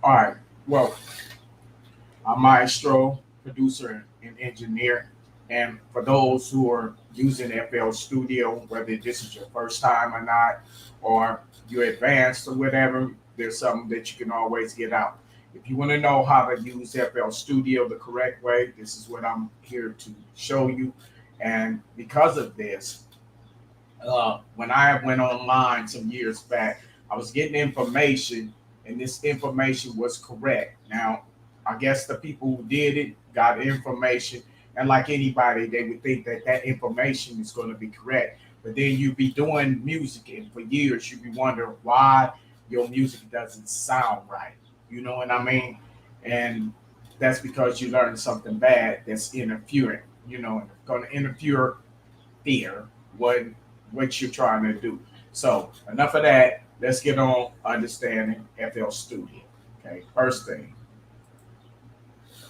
All right. Well, I'm Maestro, producer and engineer. And for those who are using FL Studio, whether this is your first time or not, or you're advanced or whatever, there's something that you can always get out. If you want to know how to use FL Studio the correct way, this is what I'm here to show you. And because of this, when I went online some years back, I was getting information, and this information was correct. Now, I guess the people who did it got information, and like anybody, they would think that that information is going to be correct. But then you be doing music, and for years you be wondering why your music doesn't sound right. You know what I mean? And that's because you learned something bad that's interfering. Going to interfere fear what you're trying to do. So enough of that. Let's get on understanding FL Studio. Okay, first thing.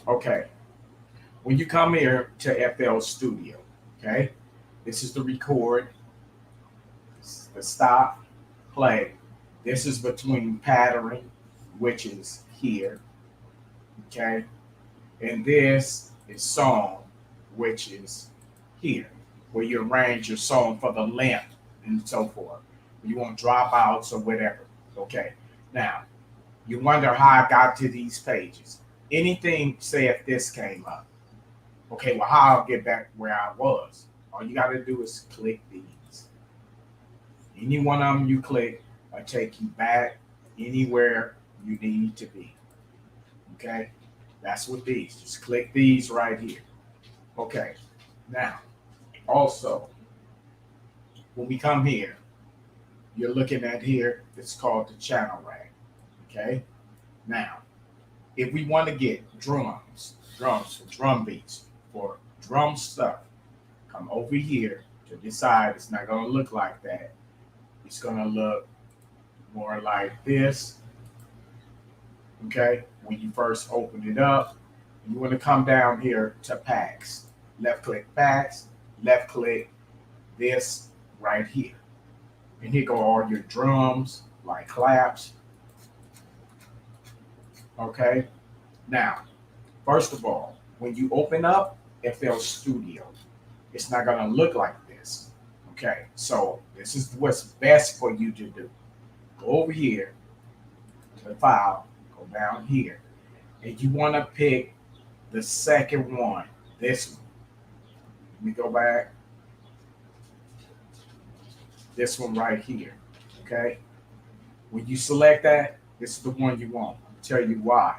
Okay, when you come here to FL Studio, okay, this is the record, the stop, play. This is between pattern, which is here, okay, and this is song, which is here, where you arrange your song for the length and so forth. You want dropouts or whatever. Okay. Now, you wonder how I got to these pages. Anything, say if this came up. Okay, well, how I'll get back where I was. All you got to do is click these. Any one of them you click will take you back anywhere you need to be. Okay, that's what these. Just click these right here. Okay, now, also, when we come here, you're looking at here, it's called the channel rag. Okay, now, if we want to get drums for drum beats, for drum stuff, come over here to this side. It's not going to look like that. It's going to look more like this. Okay, when you first open it up, you want to come down here to packs. Left click packs, left click this right here. And here go all your drums, like claps. Okay, now, first of all, when you open up FL Studio, it's not going to look like this. Okay, so this is what's best for you to do. Go over here to the file, go down here, and you want to pick the second one, this one. Let me go back. This one right here. Okay, when you select that, this is the one you want. I'll tell you why.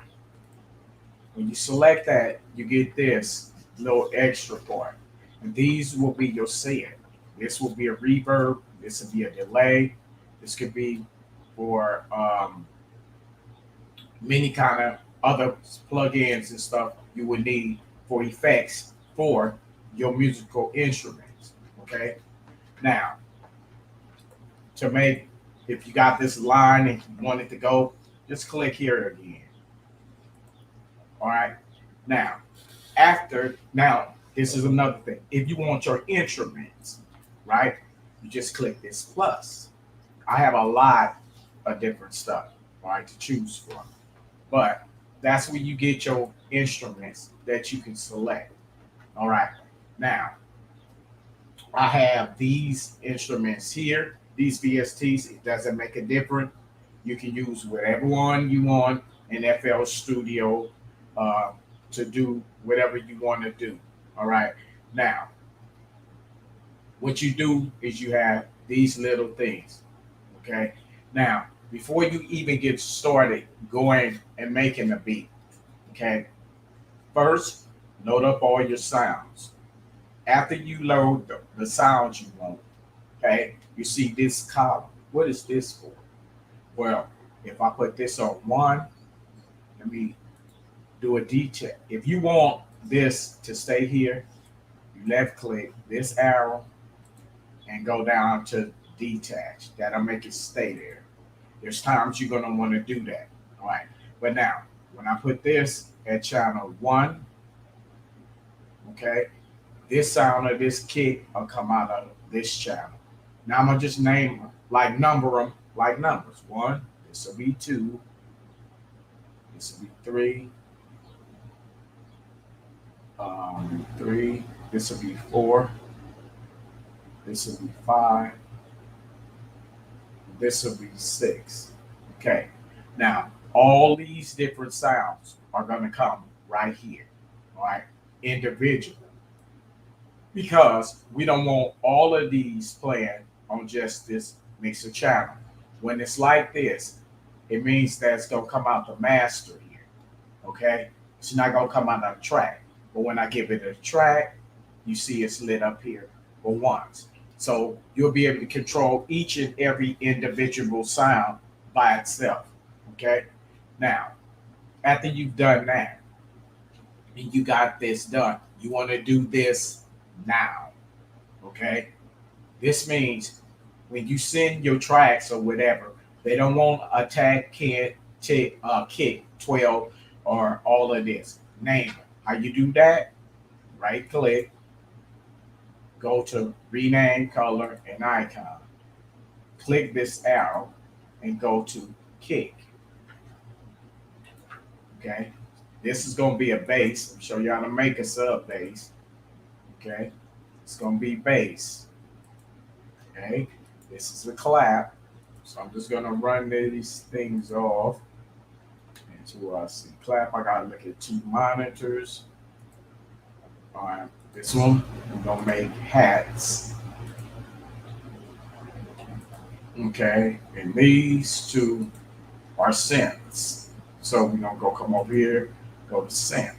When you select that, you get this little extra part. And these will be your set. This will be a reverb. This will be a delay. This could be for many kind of other plugins and stuff you would need for effects for your musical instruments. Okay. Now, to make, if you got this line and you want it to go, just click here again. All right. Now, this is another thing. If you want your instruments, right, you just click this plus. I have a lot of different stuff, all right, to choose from. But that's where you get your instruments that you can select. All right. Now, I have these instruments here, these VSTs. It doesn't make a difference. You can use whatever one you want in FL Studio uh, to do whatever you want to do. All right. Now, what you do is you have these little things. Okay. Now, before you even get started going and making a beat, okay, first load up all your sounds. After you load the sounds you want, okay, you see this column. What is this for? Well, if I put this on one, let me do a detail. If you want this to stay here, you left click this arrow and go down to detach. That'll make it stay there. There's times you're gonna want to do that. All right. But now, when I put this at channel one, okay, this sound of this kick will come out of this channel. Now I'm gonna just number them like numbers. One, this will be two, This will be three. Three. This will be four. This will be five. This will be six. Okay. Now, all these different sounds are going to come right here, all right, individually, because we don't want all of these playing on just this mixer channel. When it's like this, it means that it's going to come out the master here, okay? It's not going to come out of the track. But when I give it a track, you see it's lit up here for once. So you'll be able to control each and every individual sound by itself, okay? Now, after you've done that, and you got this done, you want to do this now, okay? This means when you send your tracks or whatever, they don't want a tag kick 12 or all of this. Name it. How you do that? Right click, go to rename color and icon. Click this arrow and go to kick. Okay. This is going to be a bass. I'll show you how to make a sub bass. Okay. It's going to be bass. Okay. This is a clap. So I'm just going to run these things off. And to see clap, I got to look at two monitors. All right. This one, I'm going to make hats. Okay. And these two are synths. So we're going to come over here, go to synth.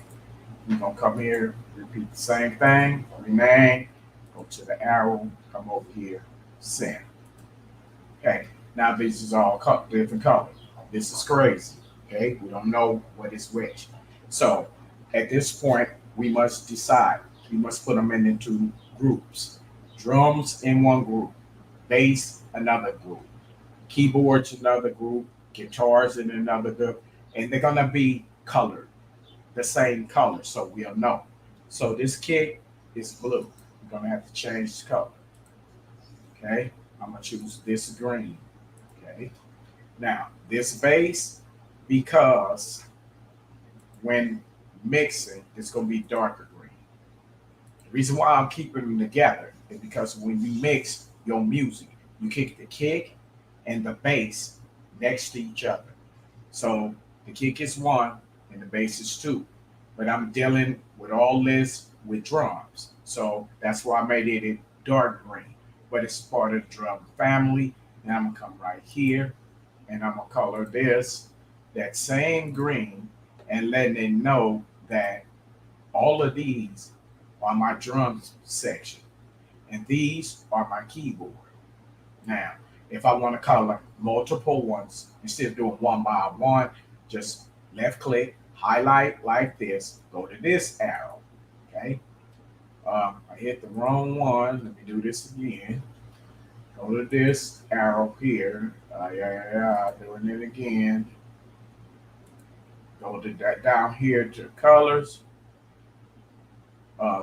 We're going to come here, repeat the same thing, rename, go to the arrow, come over here, synth. Okay. Now this is all different colors. This is crazy. Okay. We don't know what is which. So at this point, we must decide. We must put them into groups. Drums in one group, bass another group, keyboards another group, guitars in another group, and they're gonna be colored the same color, so we'll know. So this kick is blue. We're gonna have to change the color. Okay, I'm gonna choose this green. Okay, now this bass, because when mixing, it's gonna be darker green. The reason why I'm keeping them together is because when you mix your music, you kick the kick and the bass next to each other. So the kick is one and the bass is two. But I'm dealing with all this with drums. So that's why I made it a dark green. But it's part of the drum family. And I'm gonna come right here and I'm gonna color this that same green and letting it know that all of these are my drums section. And these are my keyboard. Now, if I want to color multiple ones, instead of doing one by one, just left click, highlight like this, go to this arrow. Okay. I hit the wrong one. Let me do this again. Go to this arrow here. Doing it again. Go to that down here to colors.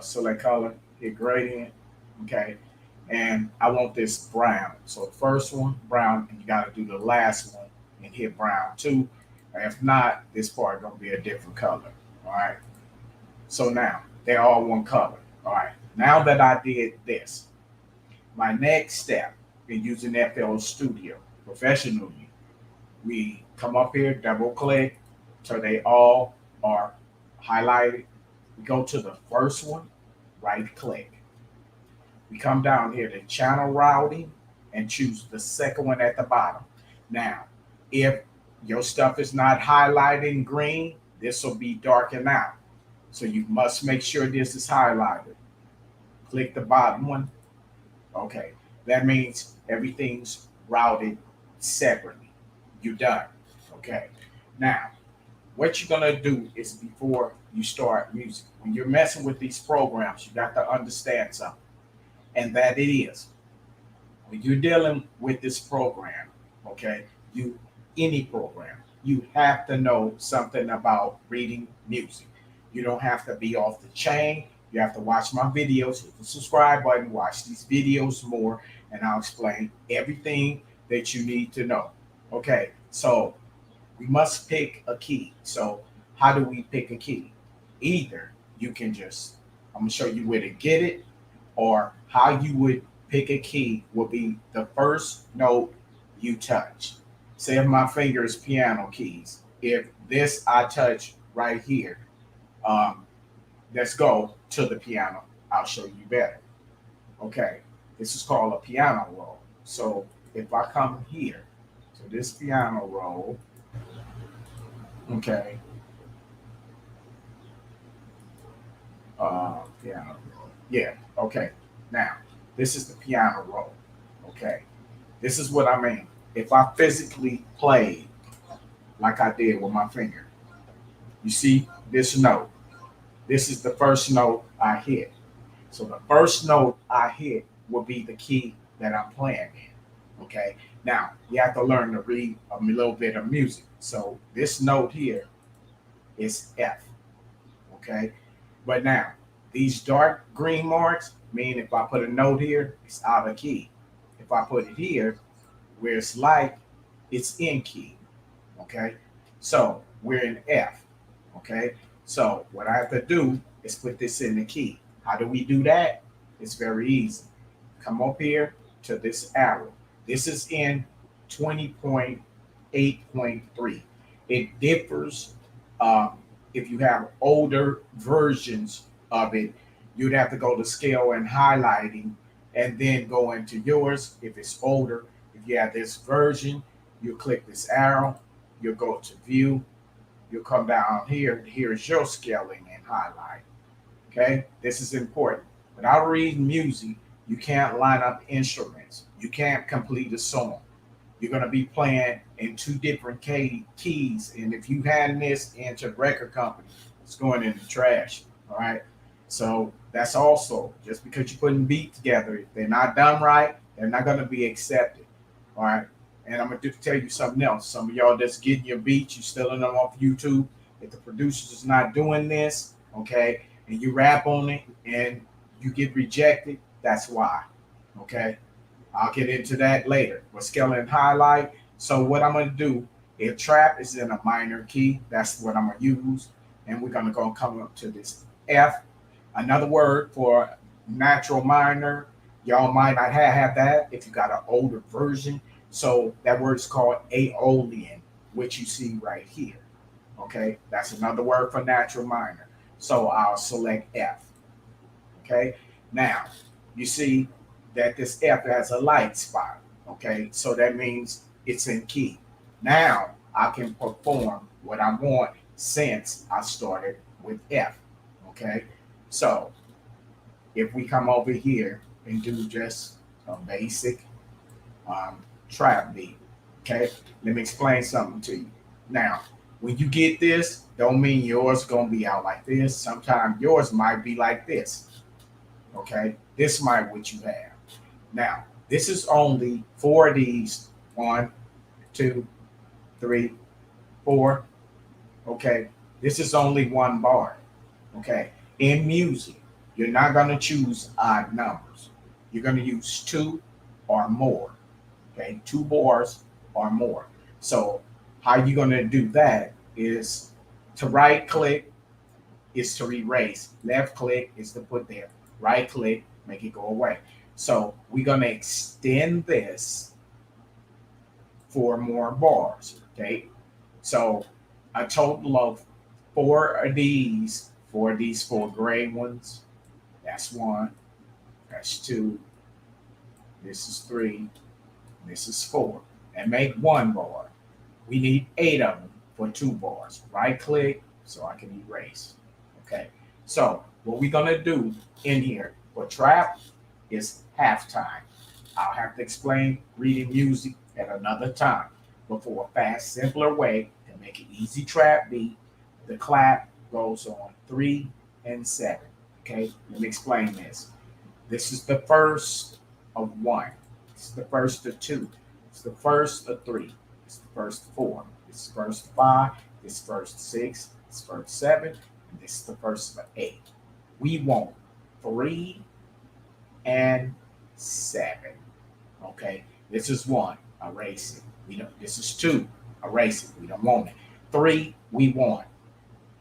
Select color, hit gradient. Okay. And I want this brown. So the first one, brown, and you got to do the last one and hit brown too. If not, this part gonna be a different color. All right. So now they're all one color. All right. Now that I did this, my next step in using FL Studio professionally, we come up here, double click, so they all are highlighted. We go to the first one, right click. We come down here to channel routing and choose the second one at the bottom. Now, if your stuff is not highlighted in green, this will be darkened out. So you must make sure this is highlighted. Click the bottom one. Okay, that means everything's routed separately. You're done. Okay, now what you're gonna do is before you start music, when you're messing with these programs, you got to understand something, and that it is when you're dealing with this program, okay, any program, you have to know something about reading music. You don't have to be off the chain. You have to watch my videos, hit the subscribe button, watch these videos more, and I'll explain everything that you need to know. Okay, so We must pick a key. So how do we pick a key? Either you can just, I'm gonna show you where to get it, or how you would pick a key will be the first note you touch. Say if my finger is piano keys, if this I touch right here, um, let's go to the piano. I'll show you better. Okay, this is called a piano roll. So if I come here to this piano roll, okay, piano roll. Yeah, okay. Now, this is the piano roll. Okay, this is what I mean. If I physically played like I did with my finger, you see this note. This is the first note I hit. So the first note I hit will be the key that I'm playing in. Okay. Now you have to learn to read a little bit of music. So this note here is F. Okay. But now these dark green marks mean if I put a note here, it's out of key. If I put it here, where it's like it's in key. Okay. So we're in F. Okay. So what I have to do is put this in the key. How do we do that? It's very easy. Come up here to this arrow. This is in 20.8.3. It differs. If you have older versions of it, you'd have to go to scale and highlighting and then go into yours. If it's older, if you have this version, you click this arrow, you'll go to view, you'll come down here. Here's your scaling and highlight. Okay, this is important. Without reading music, you can't line up instruments. You can't complete a song. You're going to be playing in two different keys. And if you hand this into the record company, it's going in the trash. All right. So that's also just because you're putting beat together, if they're not done right, they're not going to be accepted. All right. And I'm going to tell you something else. Some of y'all that's getting your beats, you stealing them off YouTube. If the producers is not doing this, okay, and you rap on it and you get rejected, that's why. Okay. I'll get into that later. But scale and highlight. So what I'm gonna do, if trap is in a minor key, that's what I'm gonna use. And we're gonna go come up to this F. Another word for natural minor. Y'all might not have that if you got an older version. So that word is called Aeolian, which you see right here. Okay, that's another word for natural minor. So I'll select F. Okay, now you see that this F has a light spot. Okay, so that means it's in key. Now I can perform what I want since I started with F. Okay, so if we come over here and do just a basic um, trap beat, okay, let me explain something to you. Now, when you get this, don't mean yours gonna be out like this. Sometimes yours might be like this. Okay, this might what you have. Now, this is only four of these. One, two, three, four. Okay, this is only one bar. Okay, in music, you're not going to choose odd numbers. You're going to use two or more. Okay, two bars or more. So, how you're going to do that is to right click is to erase, left click is to put there, right click, make it go away. So we're going to extend this for more bars. Okay. So a total of four of these four gray ones. That's one. That's two. This is three. This is four. And make one bar. We need eight of them for two bars. Right click so I can erase. Okay. So what we're going to do in here for trap is halftime. I'll have to explain reading music at another time. But for a fast, simpler way to make an easy trap beat, the clap goes on 3 and 7. Okay, let me explain this. This is the first of 1. This is the first of 2. It's the first of 3. It's the first of 4. This is first of 5. This is first of 6. This is first of 7. And this is the first of 8. We want 3 and 7. Okay, this is 1. Erase it. We know this is 2. Erase it. We don't want it. 3, we want.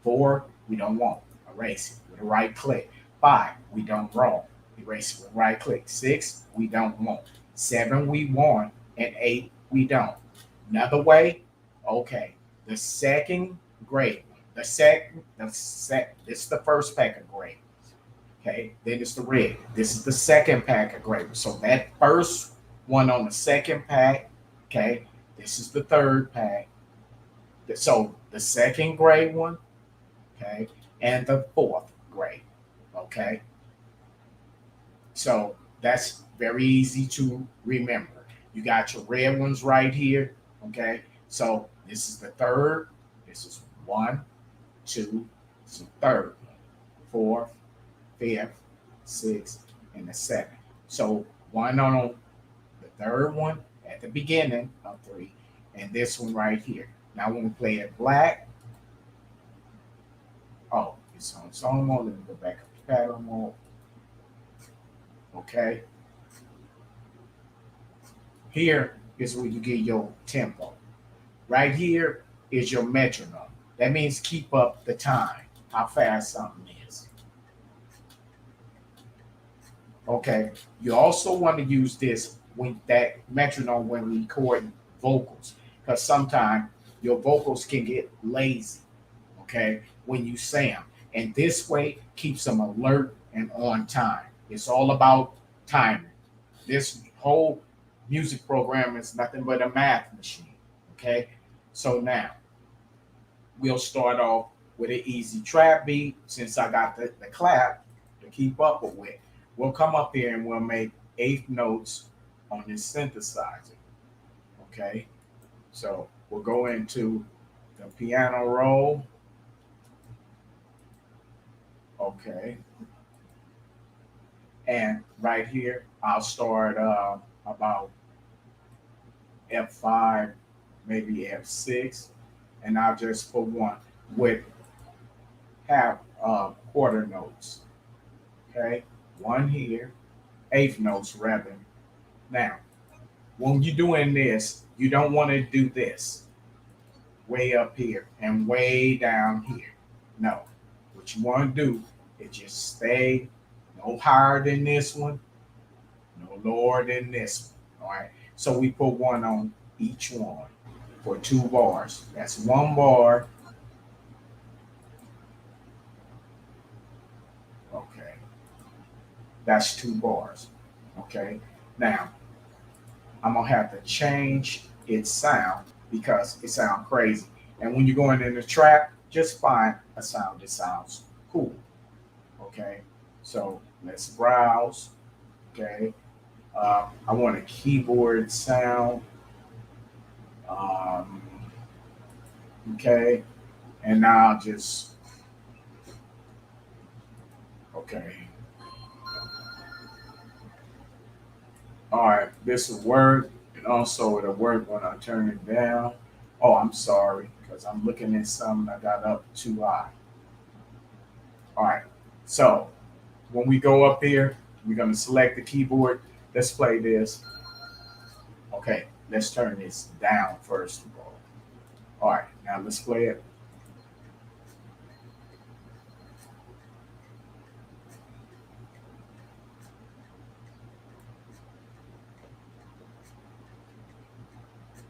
4, we don't want. Erase it with a right click. 5, we don't want. Erase it with a right click. 6, we don't want. 7, we want. And 8, we don't. Another way, okay. The second grade, this is the first pack of grade. Okay, then it's the red. This is the second pack of gray. So that first one on the second pack, okay, this is the third pack. So the second gray one, okay, and the fourth gray, okay. So that's very easy to remember. You got your red ones right here, okay. So this is the third. This is one, two, this is the third, fourth, fifth, sixth, and the seventh. So one on the third one at the beginning of 3, and this one right here. Now when we play it black, oh, it's on song mode. Let me go back up to pattern mode. Okay. Here is where you get your tempo. Right here is your metronome. That means keep up the time, how fast something is. Okay. You also want to use this when that metronome when recording vocals, because sometimes your vocals can get lazy. Okay, when you say them, and this way keeps them alert and on time. It's all about timing. This whole music program is nothing but a math machine. Okay, so now we'll start off with an easy trap beat since I got the clap to keep up with. We'll come up here and we'll make eighth notes on this synthesizer. Okay, so we'll go into the piano roll. Okay, and right here I'll start about F5, maybe F6, and I'll just put one with half quarter notes. Okay, one here, eighth notes rather. Now, when you're doing this, you don't want to do this way up here and way down here. No, what you want to do is just stay no higher than this one, no lower than this one. All right. So we put one on each one for 2 bars. That's 1 bar. Okay. That's 2 bars. Okay. Now I'm gonna have to change its sound because it sounds crazy. And when you're going in the trap, just find a sound that sounds cool. Okay. So let's browse. Okay. I want a keyboard sound. Um, okay. And now I'll just, okay. All right. This will work. And also it'll work when I turn it down. Oh, I'm sorry because I'm looking at something I got up too high. All right. So when we go up here, we're going to select the keyboard. Let's play this. Okay, let's turn this down first of all. All right, now let's play it.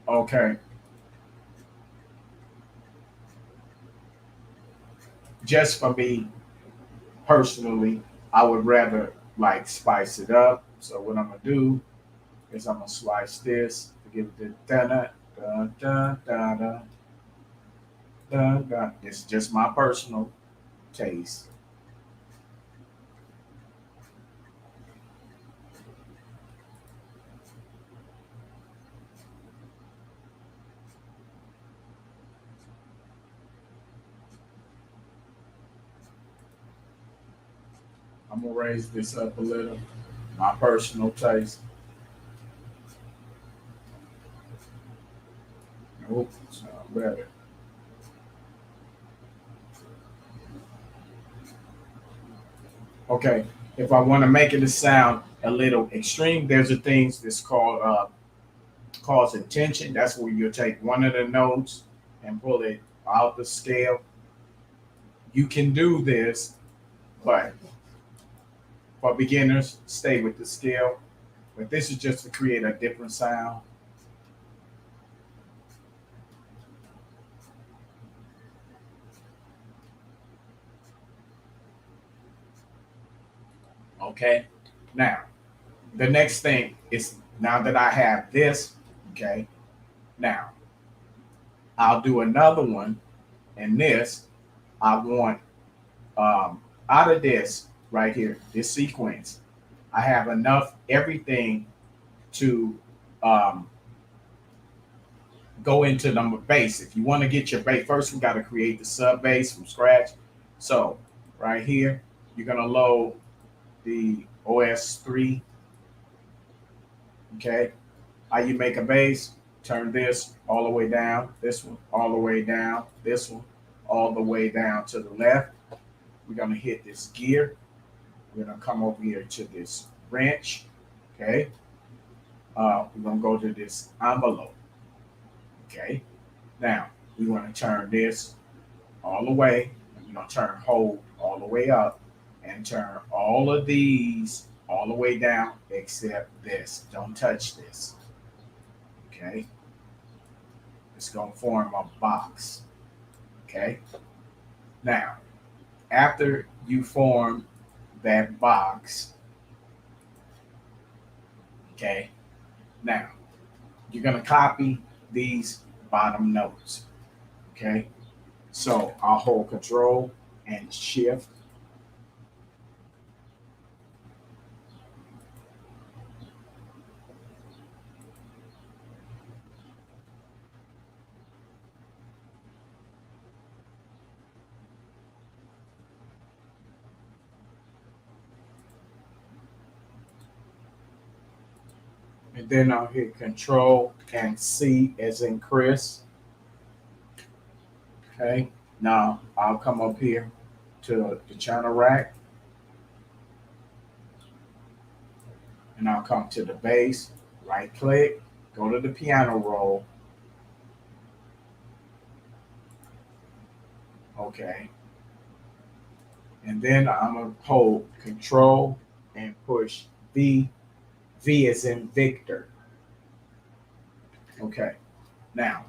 Okay, just for me personally, I would rather like spice it up. So what I'm gonna do is I'm gonna slice this to give it the da da da da da da da. It's just my personal taste. I'm gonna raise this up a little. My personal taste. Nope, sound better. Okay, if I want to make it sound a little extreme, there's a things that's called causing tension, that's where you'll take one of the notes and pull it out the scale. You can do this, but for beginners, stay with the scale. But this is just to create a different sound. Okay. Now, the next thing is now that I have this, okay, now I'll do another one. And this, I want out of this right here, this sequence, I have enough everything to um, go into the bass. If you want to get your bass, first we got to create the sub bass from scratch. So right here, you're gonna load the OS3. Okay, how you make a bass? Turn this all the way down, this one all the way down, this one all the way down to the left. We're gonna hit this gear. We're gonna come over here to this wrench. Okay, we're gonna go to this envelope. Okay, now we want to turn this all the way. We're gonna turn hold all the way up and turn all of these all the way down except this. Don't touch this. Okay, it's gonna form a box. Okay, now after you form that box, okay, now you're gonna copy these bottom notes. Okay, so I'll hold Control and Shift. And then I'll hit Control and C as in Chris. Okay, now I'll come up here to the channel rack and I'll come to the bass, right click, go to the piano roll. Okay, and then I'm gonna hold Control and push V. V as in Victor. Okay, now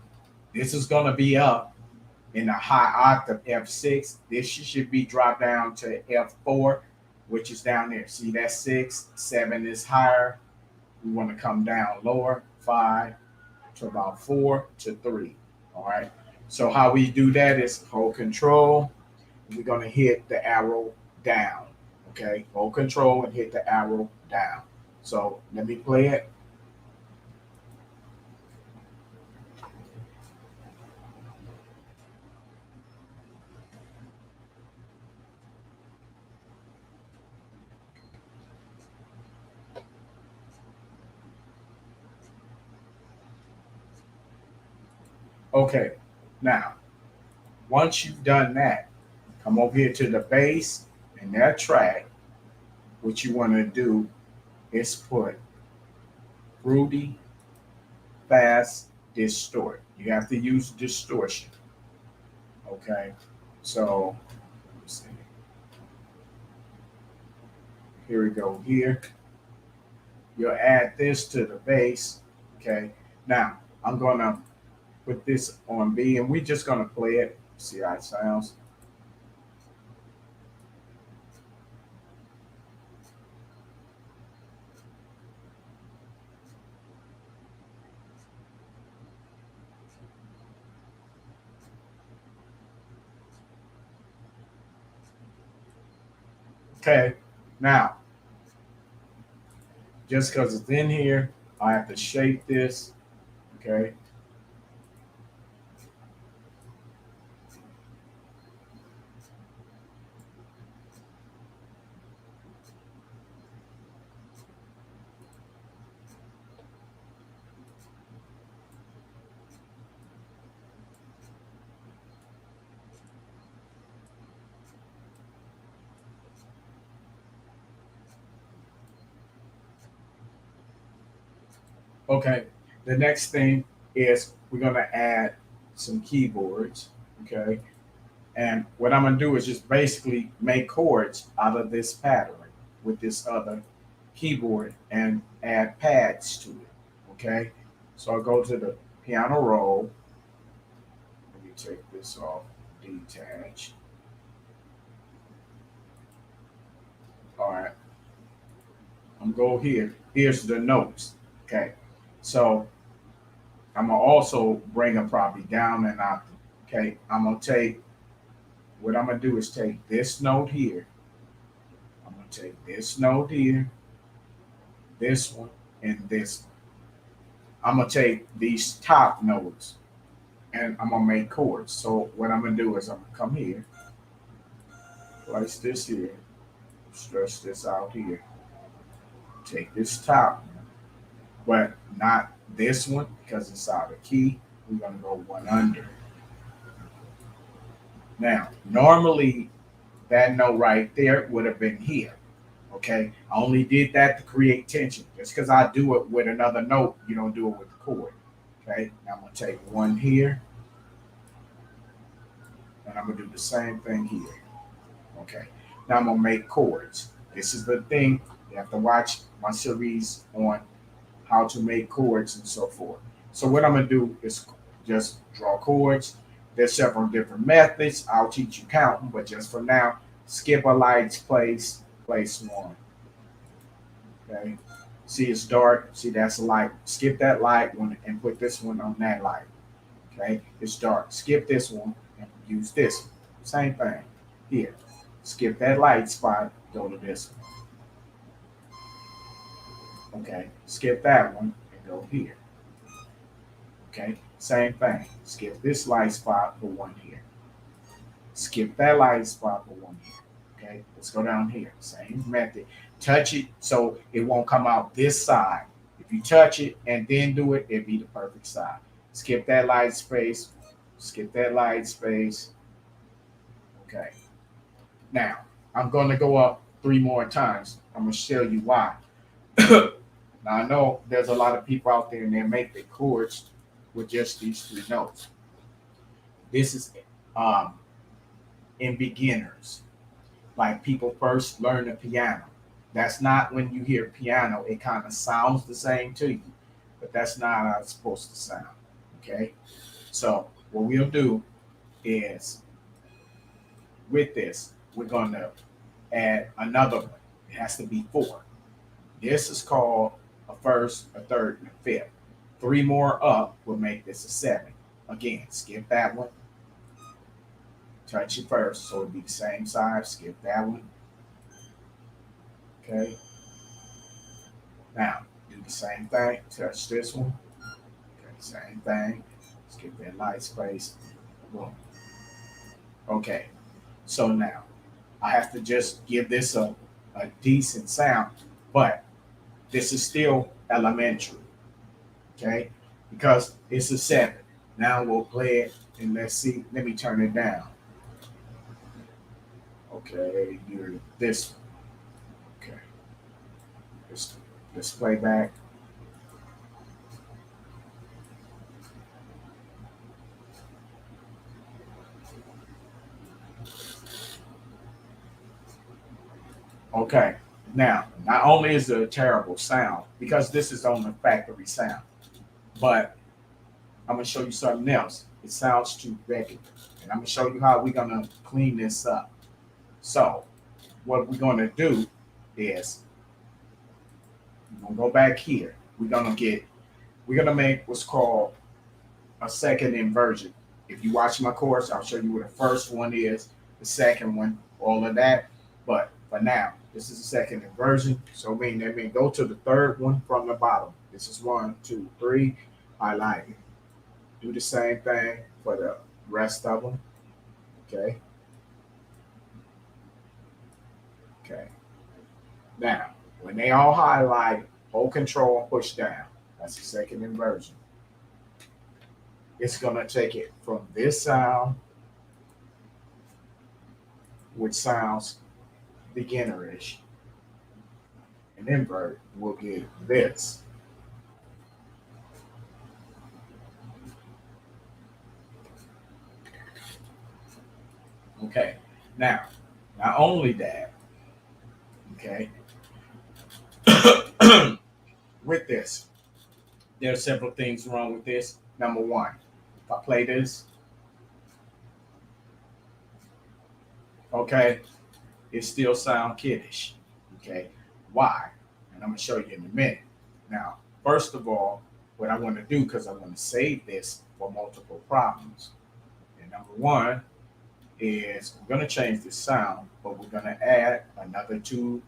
this is gonna be up in a high octave F6. This should be dropped down to F4, which is down there. See that 6, 7 is higher. We want to come down lower, 5 to about 4 to 3. All right. So how we do that is hold Control. We're going to hit the arrow down. Okay. Hold Control and hit the arrow down. So let me play it. Okay. Now, once you've done that, come over here to the bass and that track. What you want to do is put Fruity Fast Distort. You have to use distortion. Okay. So let's see. Here we go. Here. You'll add this to the bass. Okay. Now I'm gonna put this on B and we're just gonna play it. See how it sounds. Okay. Now, just because it's in here, I have to shape this. Okay. Okay. The next thing is we're gonna add some keyboards, okay? And what I'm gonna do is just basically make chords out of this pattern with this other keyboard and add pads to it, okay? So I'll go to the piano roll. Let me take this off, detach. All right, I'm gonna go here. Here's the notes, okay? So I'm gonna also bring a probably down an octave, okay? I'm gonna take, what I'm gonna do is take this note here. I'm gonna take this note here, this one, and this one. I'm gonna take these top notes and I'm gonna make chords. So what I'm gonna do is I'm gonna come here, place this here, stretch this out here, take this top, but not this one because it's out of key. We're gonna go one under. Now, normally that note right there would have been here. Okay, I only did that to create tension. Just because I do it with another note, you don't do it with the chord. Okay, now I'm gonna take one here, and I'm gonna do the same thing here. Okay, now I'm gonna make chords. This is the thing. You have to watch my series on how to make chords and so forth. So what I'm gonna do is just draw chords. There's several different methods. I'll teach you counting, but just for now, skip a lights, place one. Okay. See it's dark. See that's a light. Skip that light one and put this one on that light. Okay. It's dark. Skip this one and use this one. Same thing. Here. Skip that light spot. Go to this one. Okay. Skip that one and go here. Okay. Same thing. Skip this light spot for one here. Skip that light spot for one here. Okay. Let's go down here. Same method. Touch it so it won't come out this side. If you touch it and then do it, it'd be the perfect side. Skip that light space. Skip that light space. Okay. Now, I'm going to go up three more times. I'm going to show you why. Now, I know there's a lot of people out there and they make their chords with just these three notes. This is um, in beginners, like people first learn the piano. That's not when you hear piano, it kind of sounds the same to you, but that's not how it's supposed to sound. Okay. So, what we'll do is with this, we're going to add another one. It has to be four. This is called a first, a third, and a fifth. Three more up will make this a seven. Again, skip that one. Touch it first, so it'll be the same size. Skip that one. Okay. Now, do the same thing. Touch this one. Okay, same thing. Skip that light space. Boom. Okay. So now, I have to just give this a decent sound, but this is still elementary. Okay. Because it's a seven. Now we'll play it and let's see. Let me turn it down. Okay. Do this one. Okay. Let's play back. Okay. Now, not only is it a terrible sound, because this is on the factory sound, but I'm gonna show you something else. It sounds too regular. And I'm gonna show you how we're gonna clean this up. So what we're gonna do is we're gonna go back here. We're gonna make what's called a second inversion. If you watch my course, I'll show you what the first one is, the second one, all of that. But for now, this is the second inversion. So that means go to the third one from the bottom. This is one, two, three. Highlight it. Do the same thing for the rest of them. Okay. Okay. Now, when they all highlight, hold control and push down. That's the second inversion. It's gonna take it from this sound, which sounds beginnerish, and invert, we'll get this. Okay. Now, not only that, okay, with this, there are several things wrong with this. Number one, if I play this, okay, it still sound kiddish. Okay. Why? And I'm gonna show you in a minute. Now, first of all, what I want to do, because I want to save this for multiple problems. And number one is we're gonna change the sound, but we're gonna add another two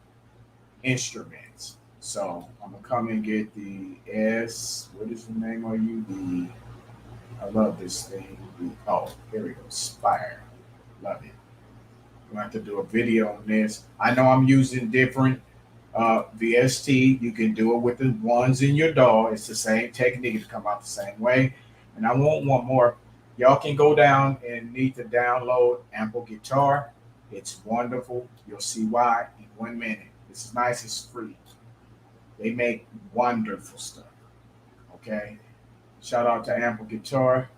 instruments. So I'm gonna come and get the S. What is the name of you? I love this thing. Here we go. Spire. Love it. I'm gonna have to do a video on this. I know I'm using different VST. You can do it with the ones in your DAW. It's the same technique. It come out the same way. And I want one more. Y'all can go down and need to download Ample Guitar. It's wonderful. You'll see why in 1 minute. It's nice. It's free. They make wonderful stuff. Okay. Shout out to Ample Guitar.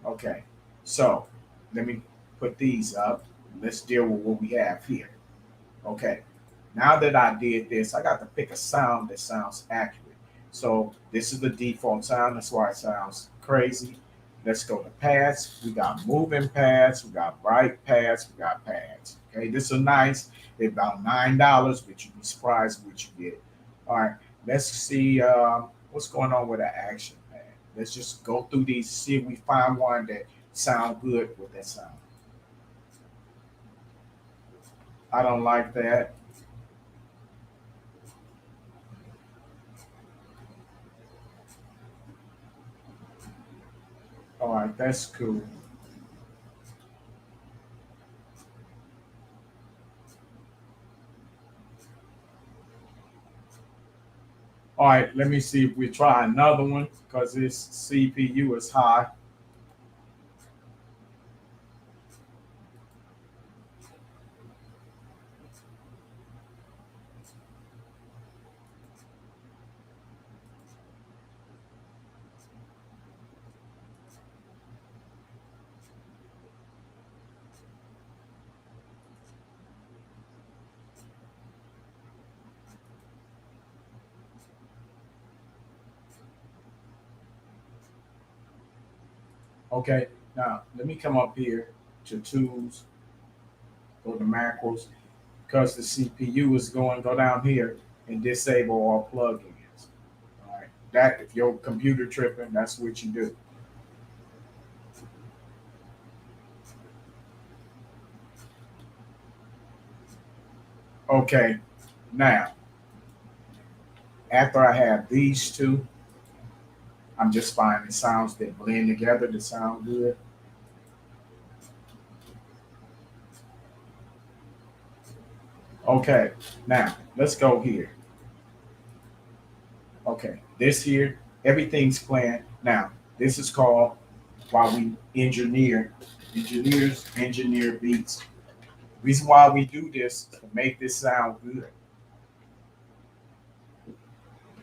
Okay. So let me put these up. Let's deal with what we have here. Okay. Now that I did this, I got to pick a sound that sounds accurate. So this is the default sound. That's why it sounds crazy. Let's go to pads. We got moving pads. We got bright pads. We got pads. Okay. This is nice. They're about $9, but you'd be surprised what you get. All right. Let's see what's going on with the action pad. Let's just go through these, see if we find one that sound good with that sound. I don't like that. All right, that's cool. All right, let me see if we try another one because this CPU is high. Okay, now let me come up here to tools, go to macros, because the CPU is going, go down here and disable all plugins. All right, that if your computer tripping, that's what you do. Okay, now after I have these two, I'm just finding sounds that blend together to sound good. Okay, now let's go here. Okay, this here, everything's playing. Now, this is called why we engineers engineer beats. Reason why we do this to make this sound good.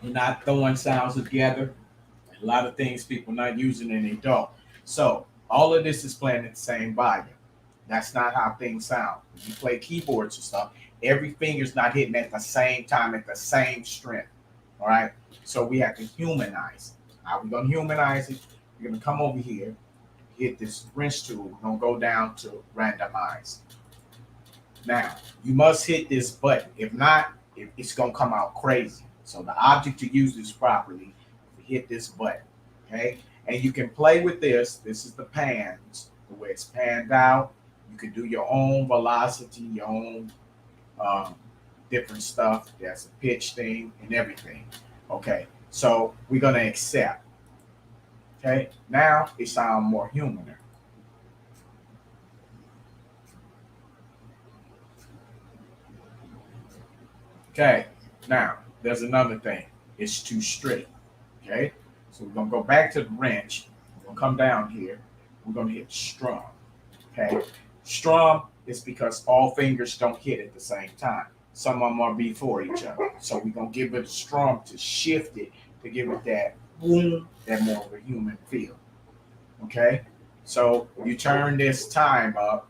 We're not throwing sounds together. A lot of things people not using and they don't. So all of this is playing at the same volume. That's not how things sound. When you play keyboards and stuff, every finger's not hitting at the same time at the same strength. All right. So we have to humanize it. How we gonna humanize it? We're gonna come over here, hit this wrench tool. We're gonna go down to randomize. Now you must hit this button. If not, it's gonna come out crazy. So the object to use this properly, hit this button. Okay. And you can play with this. This is the pans, the way it's panned out. You can do your own velocity, your own um, different stuff. There's a pitch thing and everything. Okay, so we're gonna accept. Okay, now it sounds more human. Okay, now there's another thing. It's too straight. Okay, so we're gonna go back to the wrench. We're gonna come down here. We're gonna hit strum. Okay, strum is because all fingers don't hit at the same time. Some of them are before each other. So we're gonna give it a strum to shift it to give it that boom, that more of a human feel. Okay, so you turn this time up.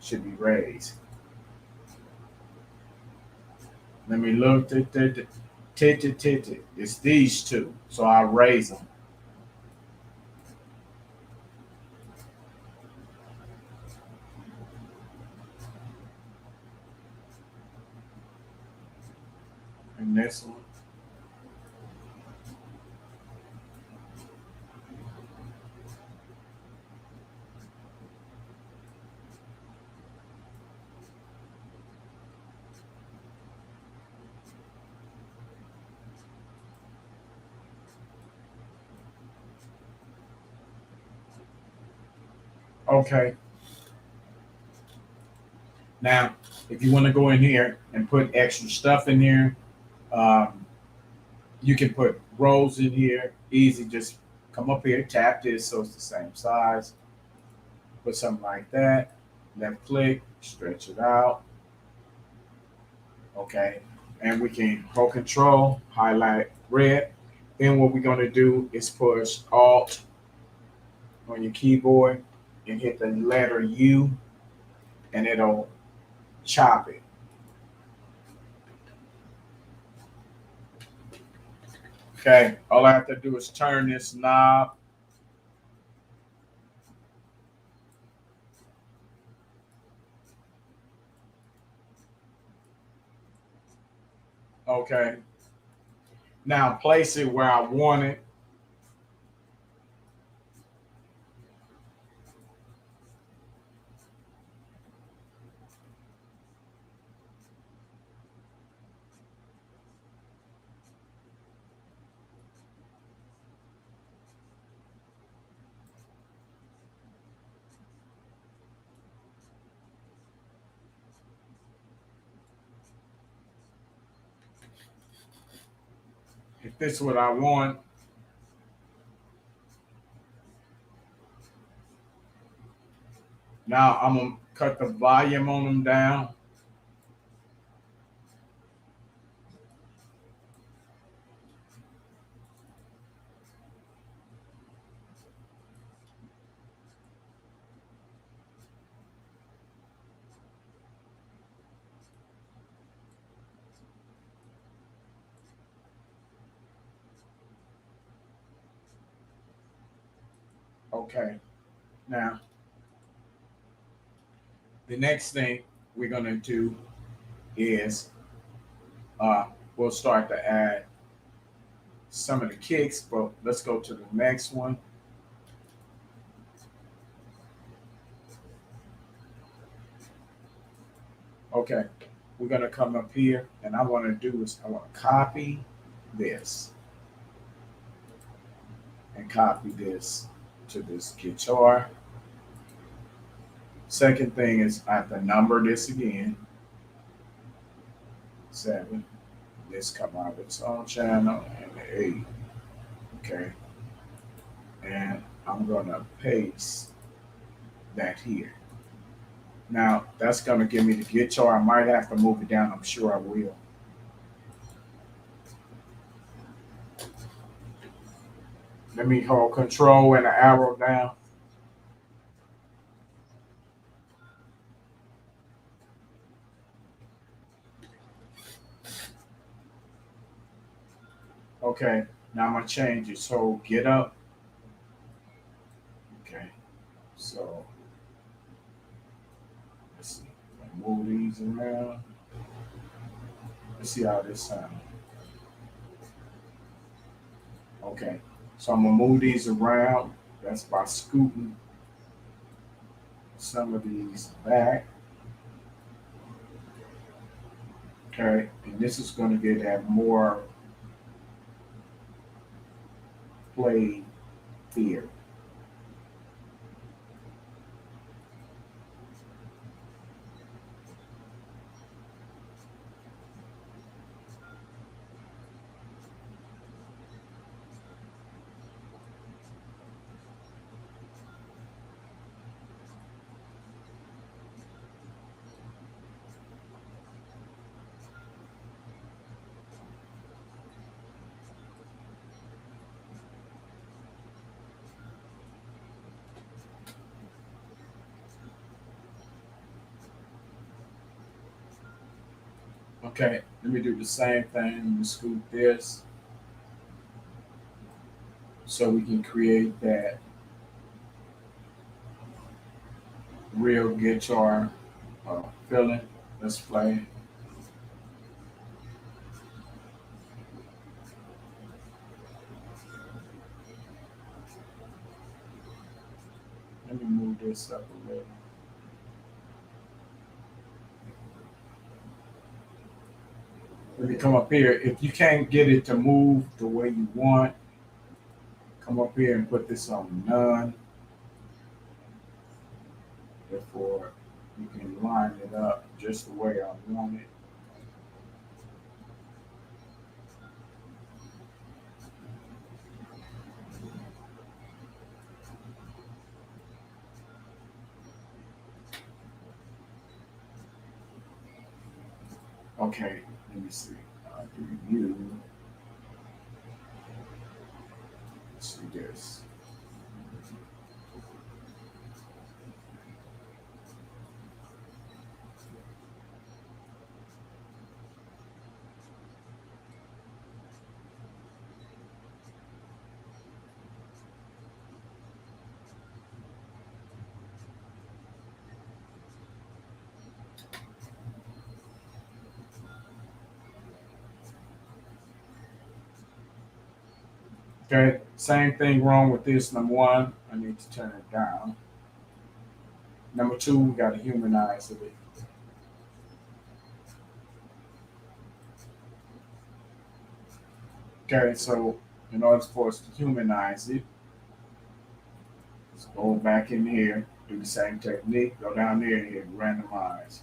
should be raised. Let me look. It's these two. So I raise them. And this one. Okay. Now, if you want to go in here and put extra stuff in here, um, you can put rows in here. Easy. Just come up here, tap this so it's the same size. Put something like that. Left click, stretch it out. Okay. And we can hold control, highlight red. Then what we're going to do is push Alt on your keyboard and hit the letter U, and it'll chop it. Okay. All I have to do is turn this knob. Okay. Now place it where I want it. If this is what I want, now I'm gonna cut the volume on them down. Okay. Now the next thing we're gonna do is we'll start to add some of the kicks, but let's go to the next one. Okay, we're gonna come up here, and I want to do is I want to copy this and copy this to this guitar. Second thing is I have to number this again. 7. This come out of its own channel, and 8. Okay, and I'm gonna paste that here. Now that's gonna give me the guitar. I might have to move it down. I'm sure I will. Let me hold control and the arrow down. Okay, now I'm gonna change it. So get up. Okay, so let's see. Move these around. Let's see how this sounds. Okay, so I'm gonna move these around. That's by scooting some of these back. Okay, and this is gonna get that more play here. Okay, let me do the same thing. Let me scoop this so we can create that real guitar feeling. Let's play. Let me move this up a little. Let me come up here. If you can't get it to move the way you want, come up here and put this on none. Therefore, you can line it up just the way I want it. Okay, let me see. Do you see this? Okay, same thing wrong with this. Number one, I need to turn it down. Number two, we got to humanize it. Okay, so in order for us to humanize it, let's go back in here, do the same technique, go down there and hit randomize.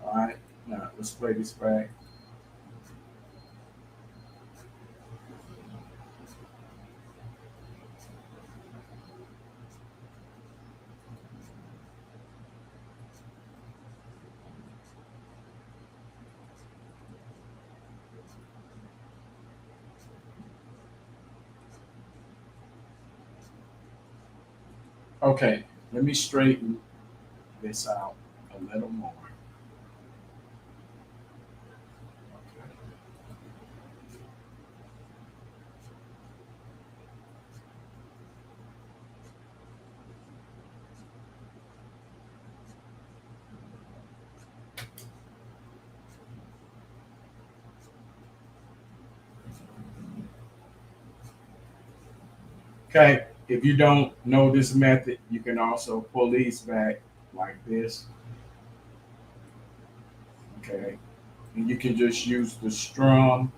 All right, now let's play this back. Okay, let me straighten this out a little more. Okay, if you don't know this method, you can also pull these back like this. Okay, and you can just use the strum.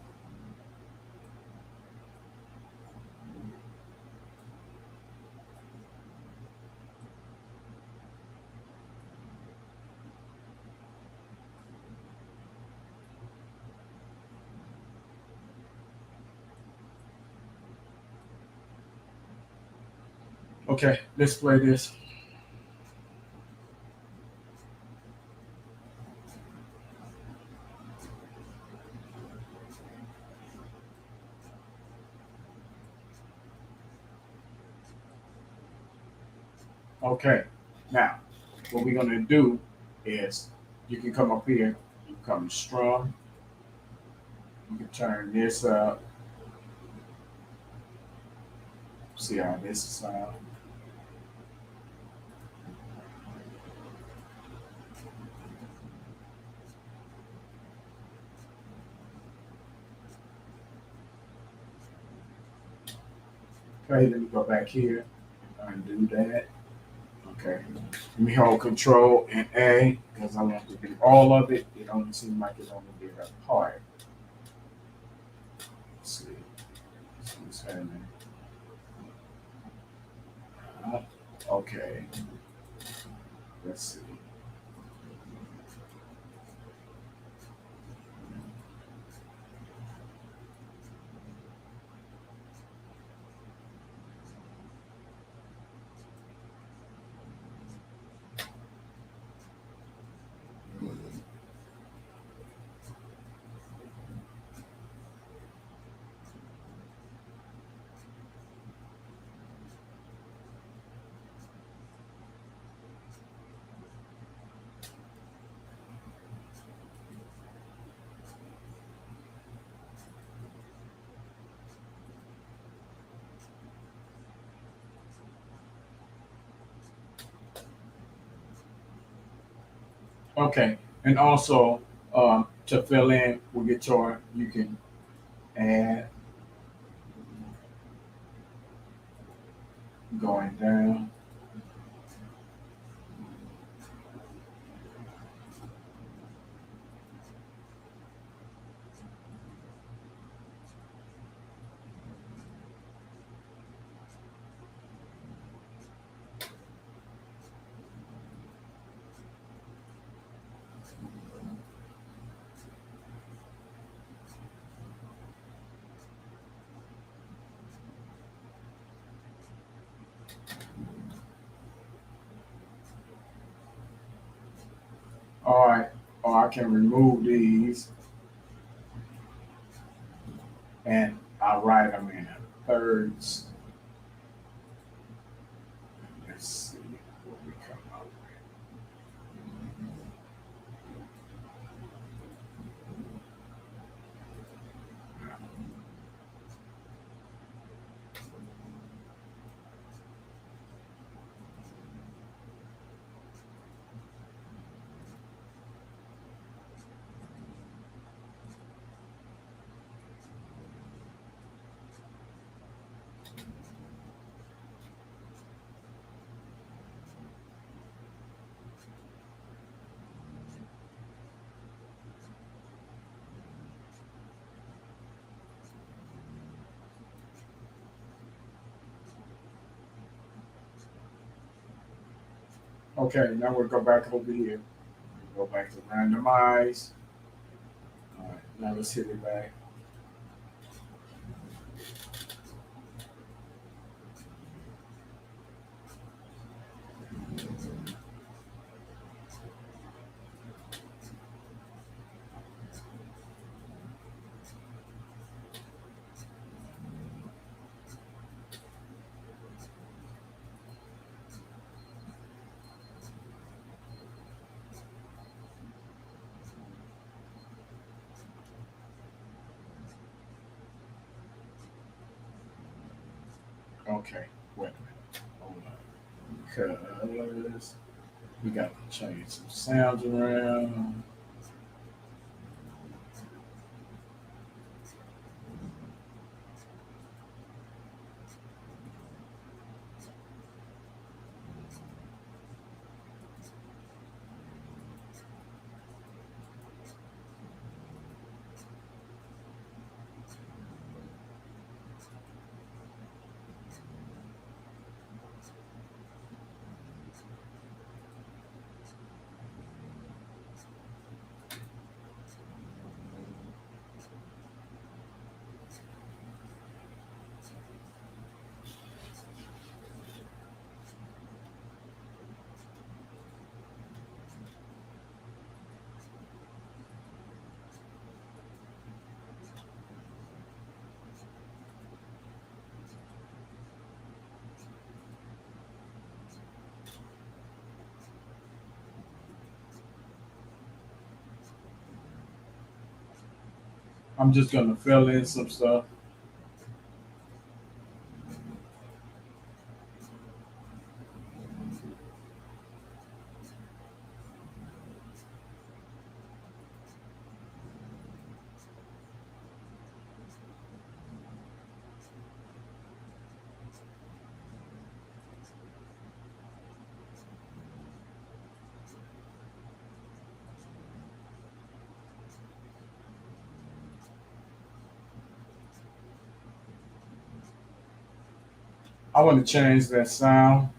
Okay, let's play this. Okay, now what we're gonna do is you can come up here, you come strum, you can turn this up, see how this sound. Okay, let me go back here, undo that. Okay, let me hold Control and A because I want to do all of it. It only seems like it only did a part. Let's see. What's happening? Okay, let's see. Okay, and also to fill in with guitar, you can add going down. All right, or I can remove these and I'll write them in thirds. Let's see what we come up with. Okay, now we'll go back over here. Go back to randomize. All right, now let's hit it back. Okay, wait a minute. Hold on. Because we got to change some sounds around. I'm just gonna fill in some stuff. I want to change that sound.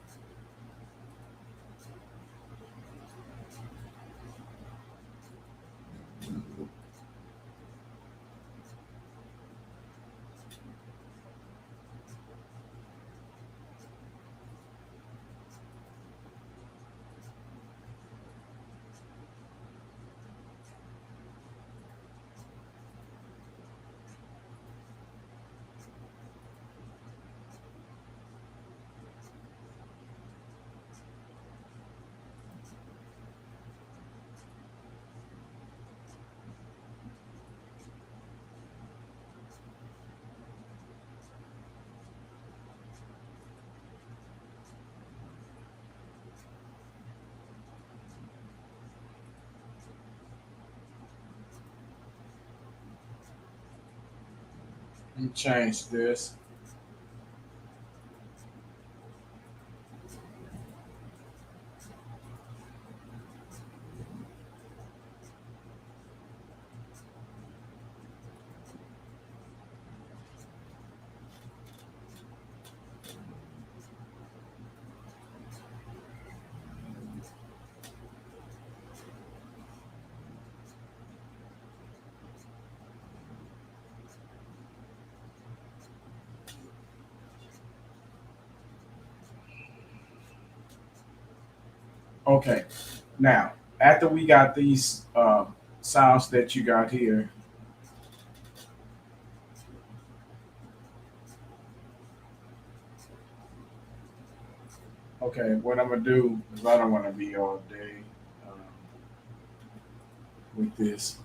Let me change this. Okay. Now, after we got these sounds that you got here, okay, what I'm gonna do is I don't want to be all day with this.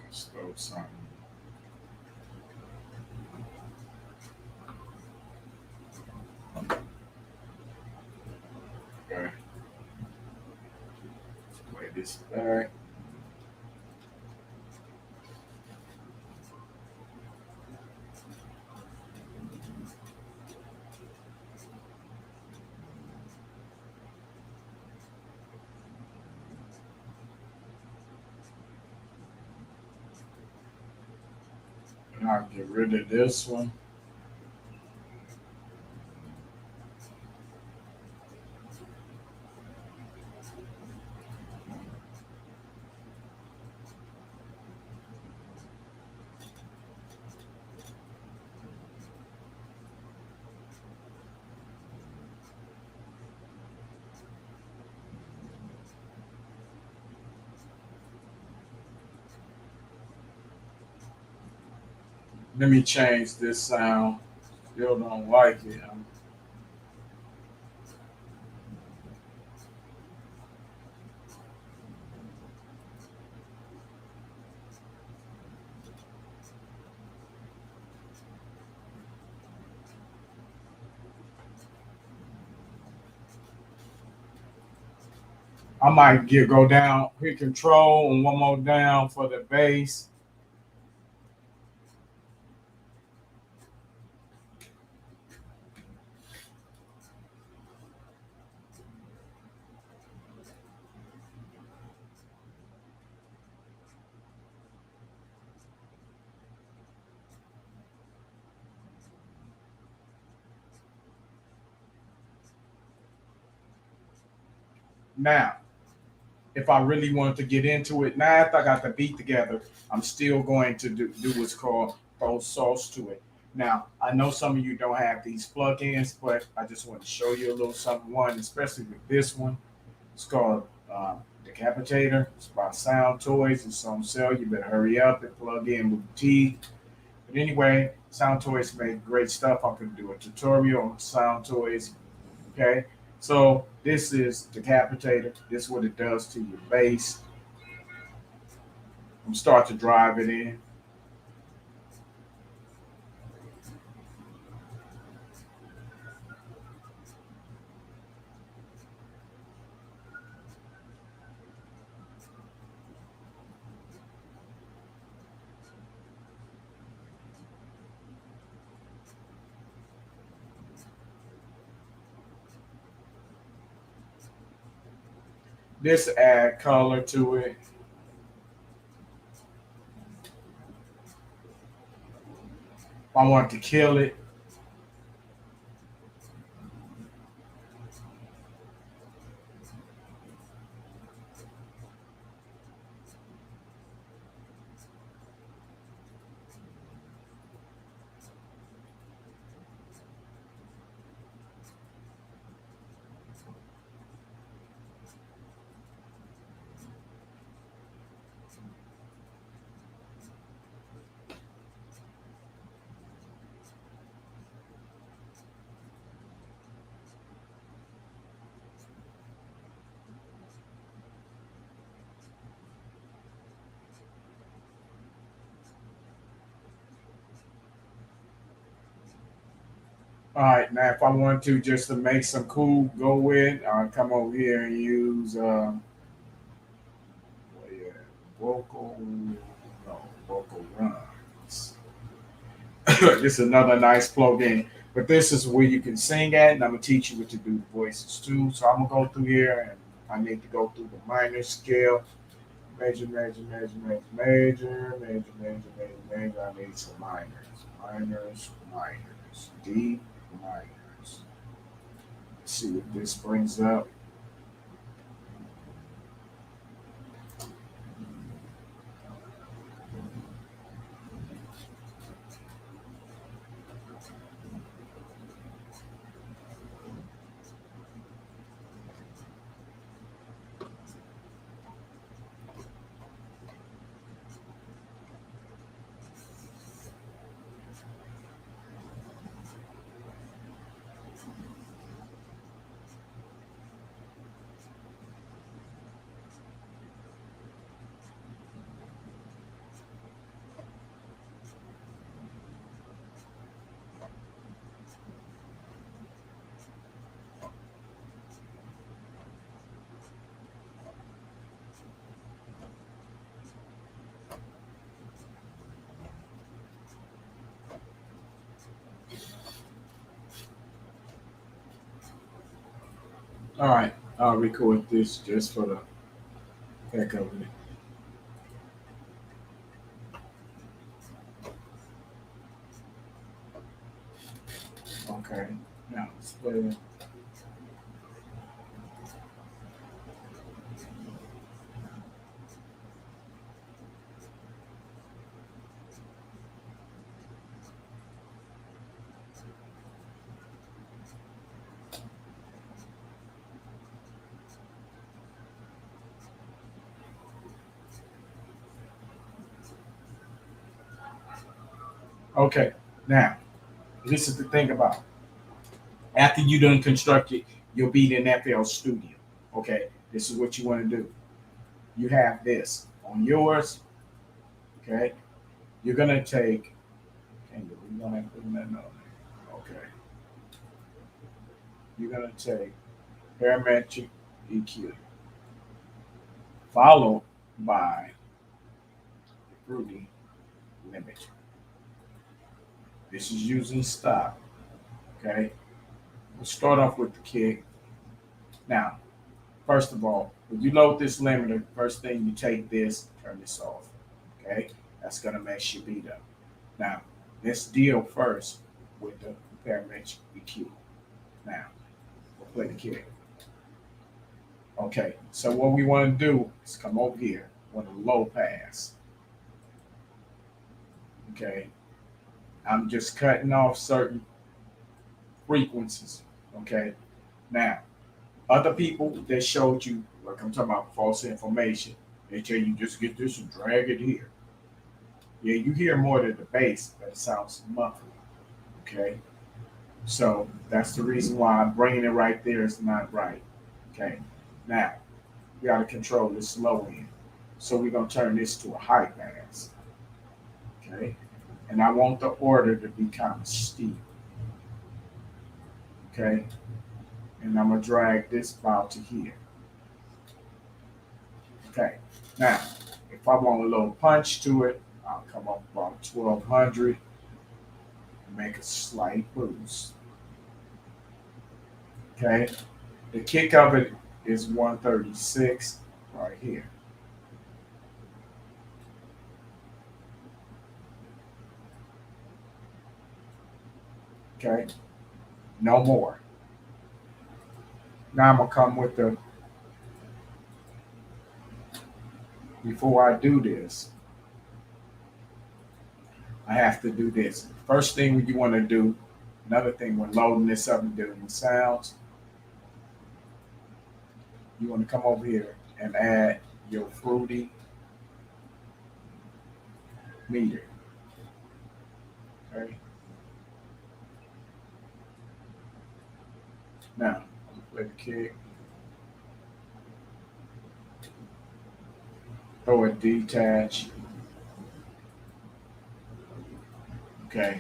Slow something. Okay. Play this back. And I'll get rid of this one. Let me change this sound. Still don't like it. I might go down, hit control, and one more down for the bass. Now, if I really want to get into it, now if I got the beat together, I'm still going to do what's called throw sauce to it. Now, I know some of you don't have these plugins, but I just want to show you a little something. One, especially with this one, it's called Decapitator. It's by Sound Toys. It's on sale. You better hurry up and plug in with T. But anyway, Sound Toys make great stuff. I could do a tutorial on Sound Toys. Okay, so this is Decapitator. This is what it does to your bass. I'm start to drive it in. This add color to it. If I want to kill it, All right, now if I want to just to make some cool go with, I'll come over here and use what is it? Vocal no vocal runs. This is another nice plugin. But this is where you can sing at, and I'm gonna teach you what to do the voices too. So I'm gonna go through here, and I need to go through the minor scale, major, major, major, major, major, major, major, major, major. I need some minors, minors, minors, D minors. Let's see what this brings up. All right, I'll record this just for the heck of it. Okay, now let's play it. Okay, now this is the thing about after you done constructed your beat in FL Studio. Okay, this is what you want to do. You have this on yours. Okay, you're gonna take. And you're gonna put that on there. Okay, you're gonna take parametric EQ followed by Fruity Limit. This is using stop. Okay, we'll start off with the kick. Now, first of all, when you load this limiter, first thing you take this, turn this off. Okay, that's gonna mess your beat up. Now, let's deal first with the parametric EQ. Now, we'll play the kick. Okay, so what we want to do is come over here on the low pass. Okay, I'm just cutting off certain frequencies. Okay, now other people that showed you, like I'm talking about false information, they tell you just get this and drag it here. Yeah, you hear more than the bass, but it sounds muffled. Okay, so that's the reason why I'm bringing it right there is not right. Okay, now we got to control this low end. So we're gonna turn this to a high pass. Okay, and I want the order to be kind of steep. Okay, and I'm gonna drag this about to here. Okay, now if I want a little punch to it, I'll come up about 1200 and make a slight boost. Okay, the kick of it is 136 right here. Okay, no more. Now I'm gonna come with the, before I do this, I have to do this. First thing you want to do, another thing when loading this up and doing the sounds, you want to come over here and add your fruity meter. Okay. Now, I'm gonna play the kick, throw a detach. Okay.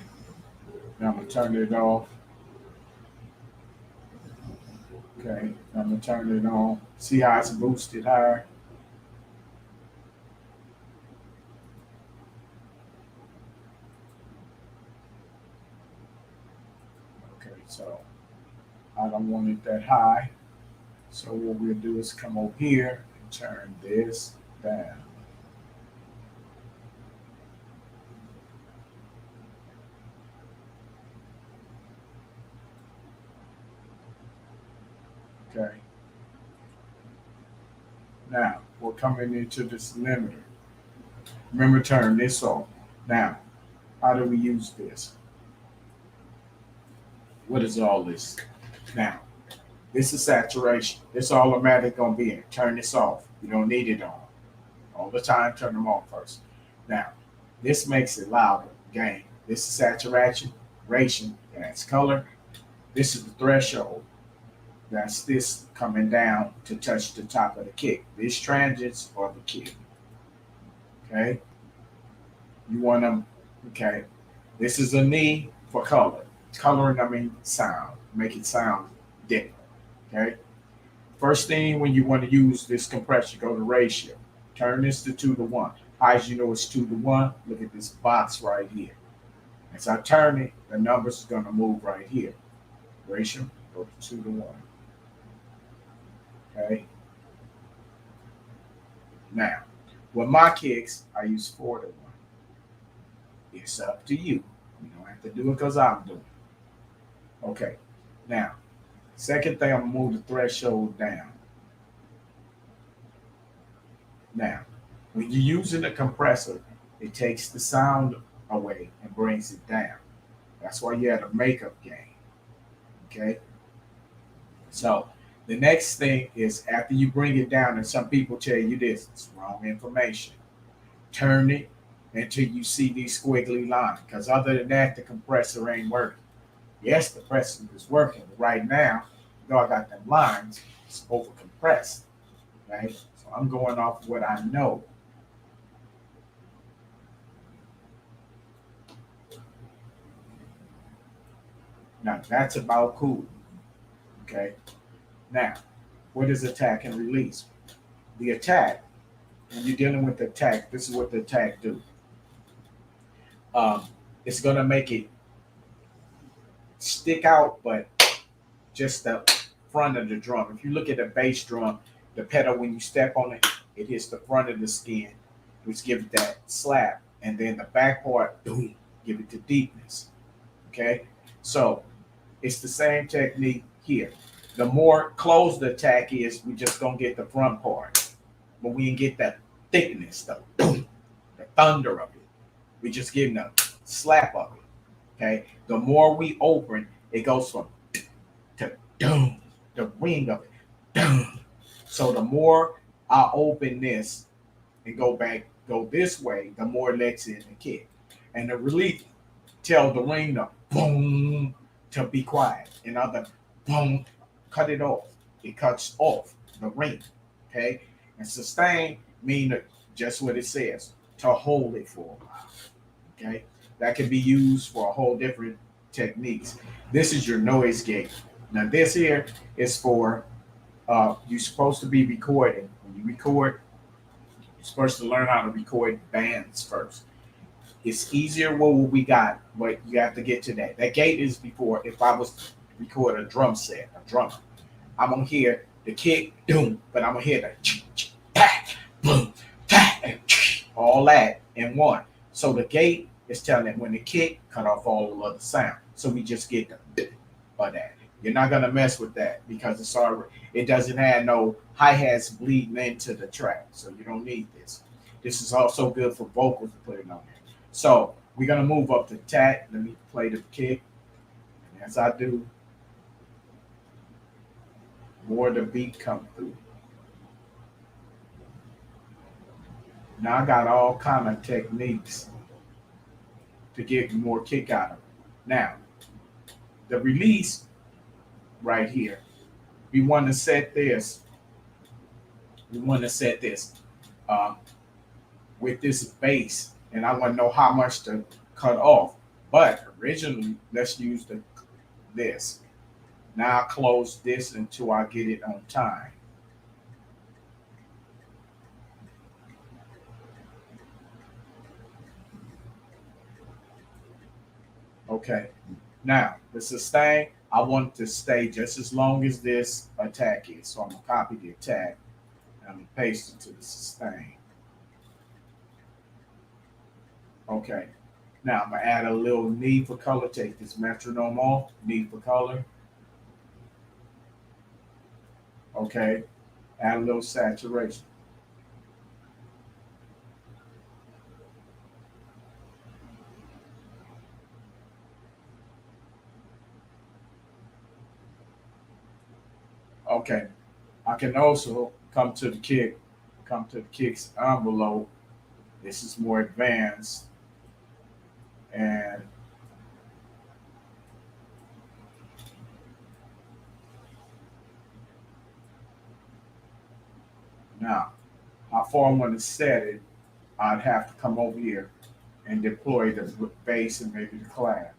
Now I'm gonna turn it off. Okay, I'm gonna turn it on. See how it's boosted higher? Okay, so I don't want it that high. So what we'll do is come over here and turn this down. Okay. Now we're coming into this limiter. Remember, turn this off. Now, how do we use this? What is all this? Now, this is saturation. This automatic gonna be in. Turn this off. You don't need it on. All the time, turn them on first. Now, this makes it louder. Gain. This is saturation, ration, that's color. This is the threshold. That's this coming down to touch the top of the kick. These transients are the kick. Okay. You want them. Okay. This is a knee for color. Coloring, I mean sound. Make it sound different. Okay. First thing when you want to use this compressor, go to ratio. Turn this to 2 to 1. How as you know it's 2 to 1? Look at this box right here. As I turn it, the numbers are going to move right here. Ratio, go to 2 to 1. Okay. Now, with my kicks, I use 4 to 1. It's up to you. You don't have to do it because I'm doing it. Okay. Now, second thing, I'm going to move the threshold down. Now, when you're using a compressor, it takes the sound away and brings it down. That's why you had a makeup gain. Okay. So the next thing is after you bring it down, and some people tell you this, it's wrong information. Turn it until you see these squiggly lines. Because other than that, the compressor ain't working. Yes, the compressor is working. But right now, though I got them lines, it's over compressed. Right? So I'm going off what I know. Now that's about cool. Okay. Now, what is attack and release? The attack, when you're dealing with the attack, this is what the attack do. Um, it's gonna make it stick out, but just the front of the drum. If you look at a bass drum, the pedal when you step on it, it hits the front of the skin, which gives it that slap, and then the back part, boom, give it the deepness. Okay, so it's the same technique here. The more closed the attack is, we just gonna get the front part, but we can get that thickness, the boom, the thunder of it. We just getting a slap of it. Okay, the more we open, it goes from to doom, the ring of it, doom. So the more I open this and go back, go this way, the more it lets in the kick, and the relief tell the ring to boom to be quiet. In other boom, cut it off. It cuts off the ring. Okay, and sustain mean just what it says to hold it for a while. Okay, that can be used for a whole different techniques. This is your noise gate. Now this here is for you're supposed to be recording. When you record, you're supposed to learn how to record bands first. It's easier what we got, but you have to get to that. That gate is before if I was to record a drum set, a drum. I'm gonna hear the kick, doom, but I'm gonna hear the boom, and all that in one. So the gate is telling it when the kick cut off all the other sound. So we just get the bit of that. You're not gonna mess with that because it's already it doesn't have no hi-hats bleeding into the track. So you don't need this. This is also good for vocals to put it on there. So we're gonna move up to tack. Let me play the kick. And as I do, more of the beat come through. Now I got all kind of techniques to get more kick out of it. Now, the release right here, we want to set this. We want to set this um, with this bass, and I want to know how much to cut off. But originally, let's use this. Now I close this until I get it on time. Okay. Now the sustain, I want to stay just as long as this attack is. So I'm gonna copy the attack and I'm gonna paste it to the sustain. Okay. Now I'm gonna add a little need for color. Take this metronome off. Need for color. Okay. Add a little saturation. Okay. I can also come to the kicks envelope. This is more advanced. And now, how far I want to set it, I'd have to come over here and deploy the base and maybe the clap.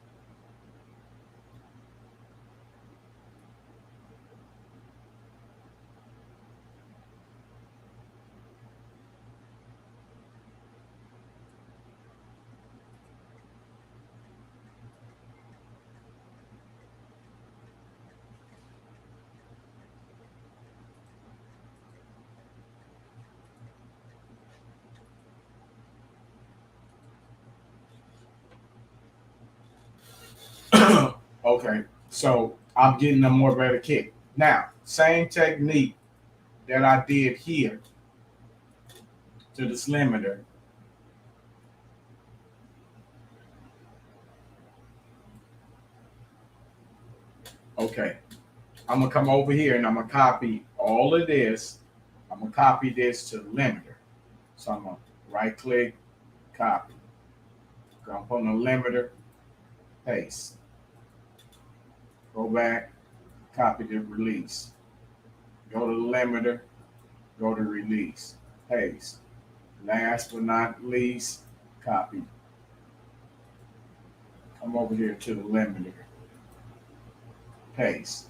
Okay, so I'm getting a more better kick. Now, same technique that I did here to this limiter. Okay, I'm gonna come over here and I'm gonna copy all of this. I'm gonna copy this to the limiter. So I'm gonna right click, copy. Go up on the limiter, paste. Go back, copy the release. Go to the limiter, go to release, paste. Last but not least, copy. Come over here to the limiter, paste.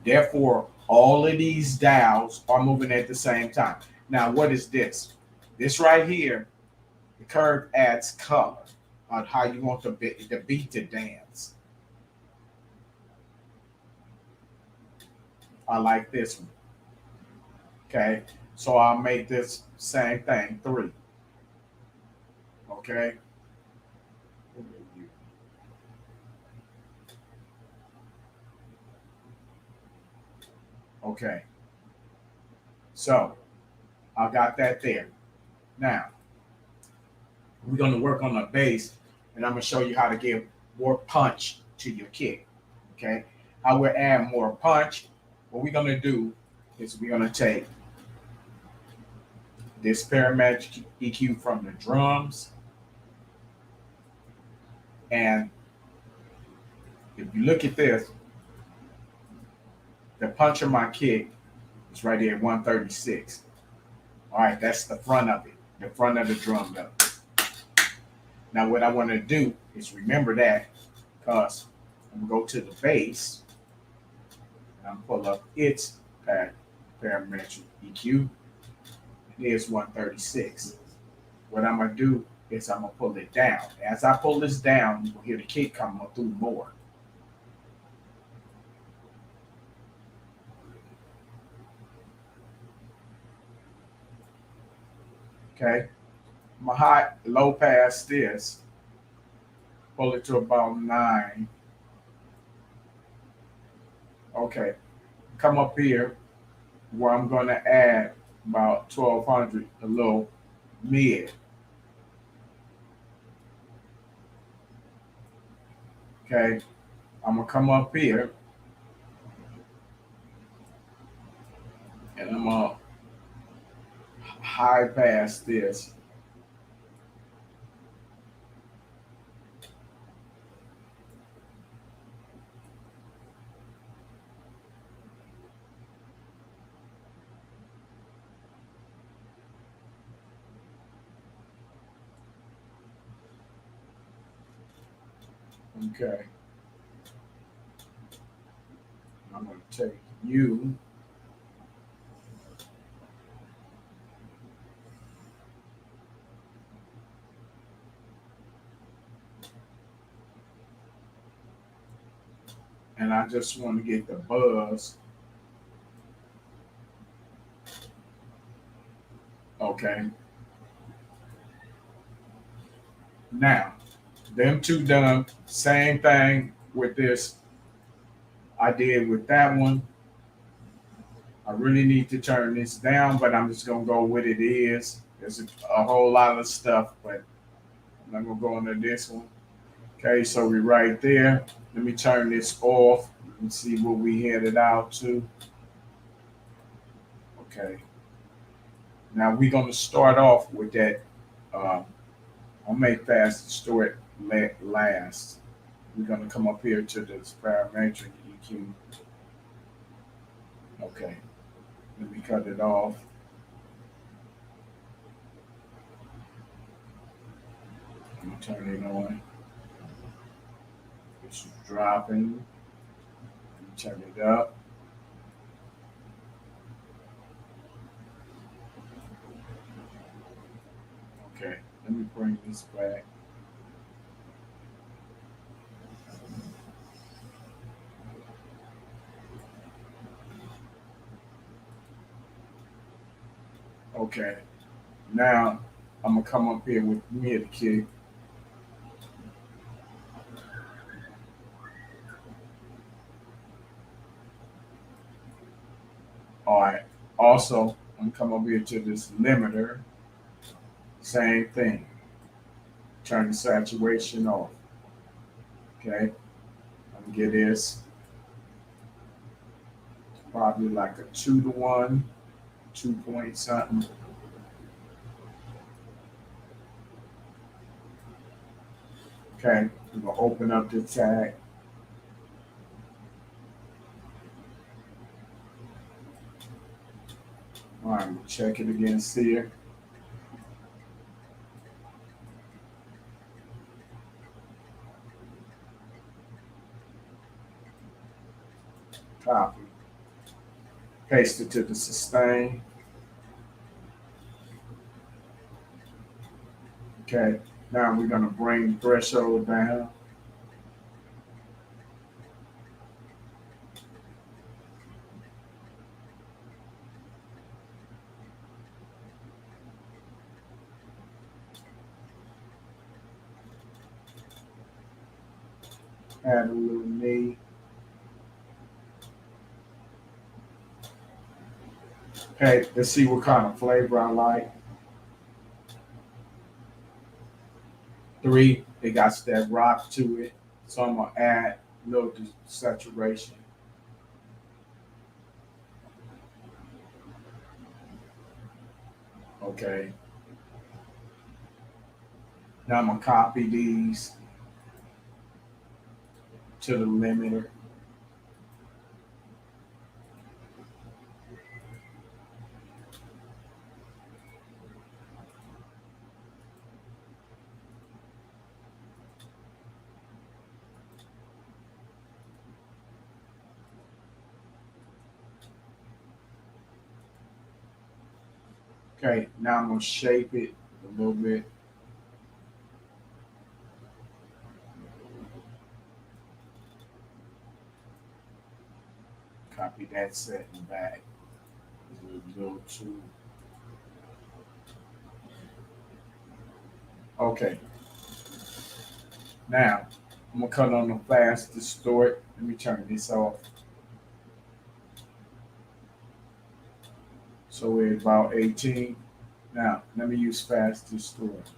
Therefore, all of these dials are moving at the same time. Now, what is this? This right here, the curve adds color on how you want the beat to dance. I like this one. Okay, so I'll make this same thing 3. Okay, okay. So I got that there. Now we're going to work on the bass, and I'm going to show you how to give more punch to your kick. Okay, how we'll add more punch. What we're going to do is we're going to take this parametric EQ from the drums, and if you look at this, the punch of my kick is right here at 136. All right, that's the front of it, the front of the drum though. Now what I want to do is remember that, because I'm gonna go to the bass and I'm pull up its parametric EQ. It is 136. What I'm gonna do is I'm gonna pull it down. As I pull this down, you will hear the kick coming through more. Okay, my high low pass this, pull it to about 9. Okay, come up here where I'm gonna add about 1200, a little mid. Okay, I'm gonna come up here and I'm gonna high pass this. Okay, I'm gonna take U, and I just want to get the buzz. Okay. Now, them two done. Same thing with this. I did with that one. I really need to turn this down, but I'm just gonna go with it is. There's a whole lot of stuff, but I'm not gonna go into this one. Okay, so we right there. Let me turn this off and see what we headed out to. Okay. Now we're gonna start off with that. Uh, I'll make fast store it last. We're gonna come up here to this parametric EQ. Okay. Let me cut it off. Let me turn it on. It's dropping. Let me turn it up. Okay. Let me bring this back. Okay. Now I'm gonna come up here with mid kick. All right. Also, I'm gonna come over here to this limiter. Same thing. Turn the saturation off. Okay. I'm gonna get this probably like a 2 to 1, 2 point something. Okay. We're gonna open up the tag. All right, we'll check it against here. Copy. Paste it to the sustain. Okay. Now we're gonna bring threshold down. Add a little knee. Okay, let's see what kind of flavor I like. 3, it got that rock to it. So I'm gonna add a little saturation. Okay. Now I'm gonna copy these to the limiter. Okay, now I'm gonna shape it a little bit. Copy that setting back. We'll go to okay. Now I'm gonna cut on the fast distort. Let me turn this off. So we're about 18. Now let me use fast distort.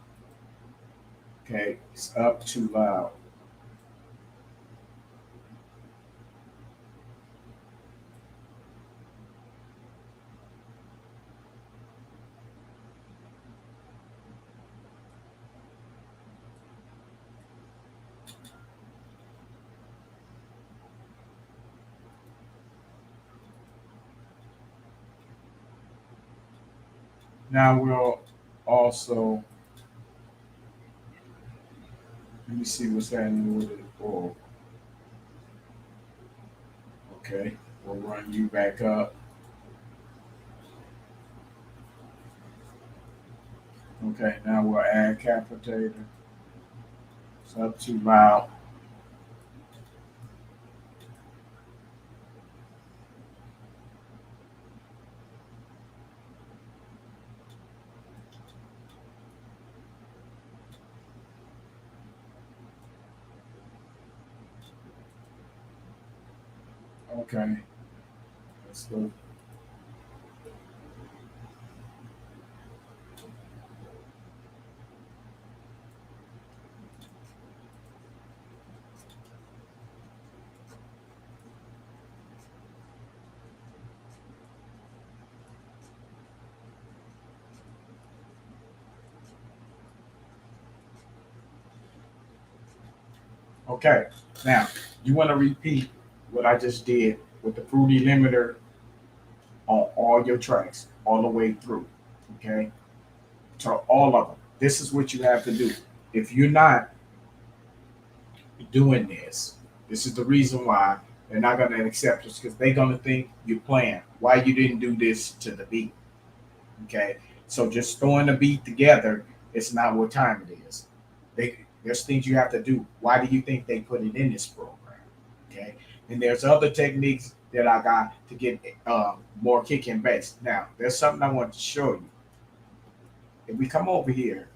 Okay, it's up too loud. Now we'll also let me see what's happening with it. Oh, okay. We'll run you back up. Okay, now we'll add capitator. It's up too loud. Okay, let's go. Okay, now you want to repeat what I just did with the fruity limiter on all your tracks, all the way through. Okay, to all of them. This is what you have to do. If you're not doing this, this is the reason why they're not going to accept us because they're going to think you're playing. Why you didn't do this to the beat? Okay, so just throwing the beat together, it's not what time it is. There's things you have to do. Why do you think they put it in this program? Okay, and there's other techniques that I got to get more kick and bass. Now, there's something I want to show you. If we come over here,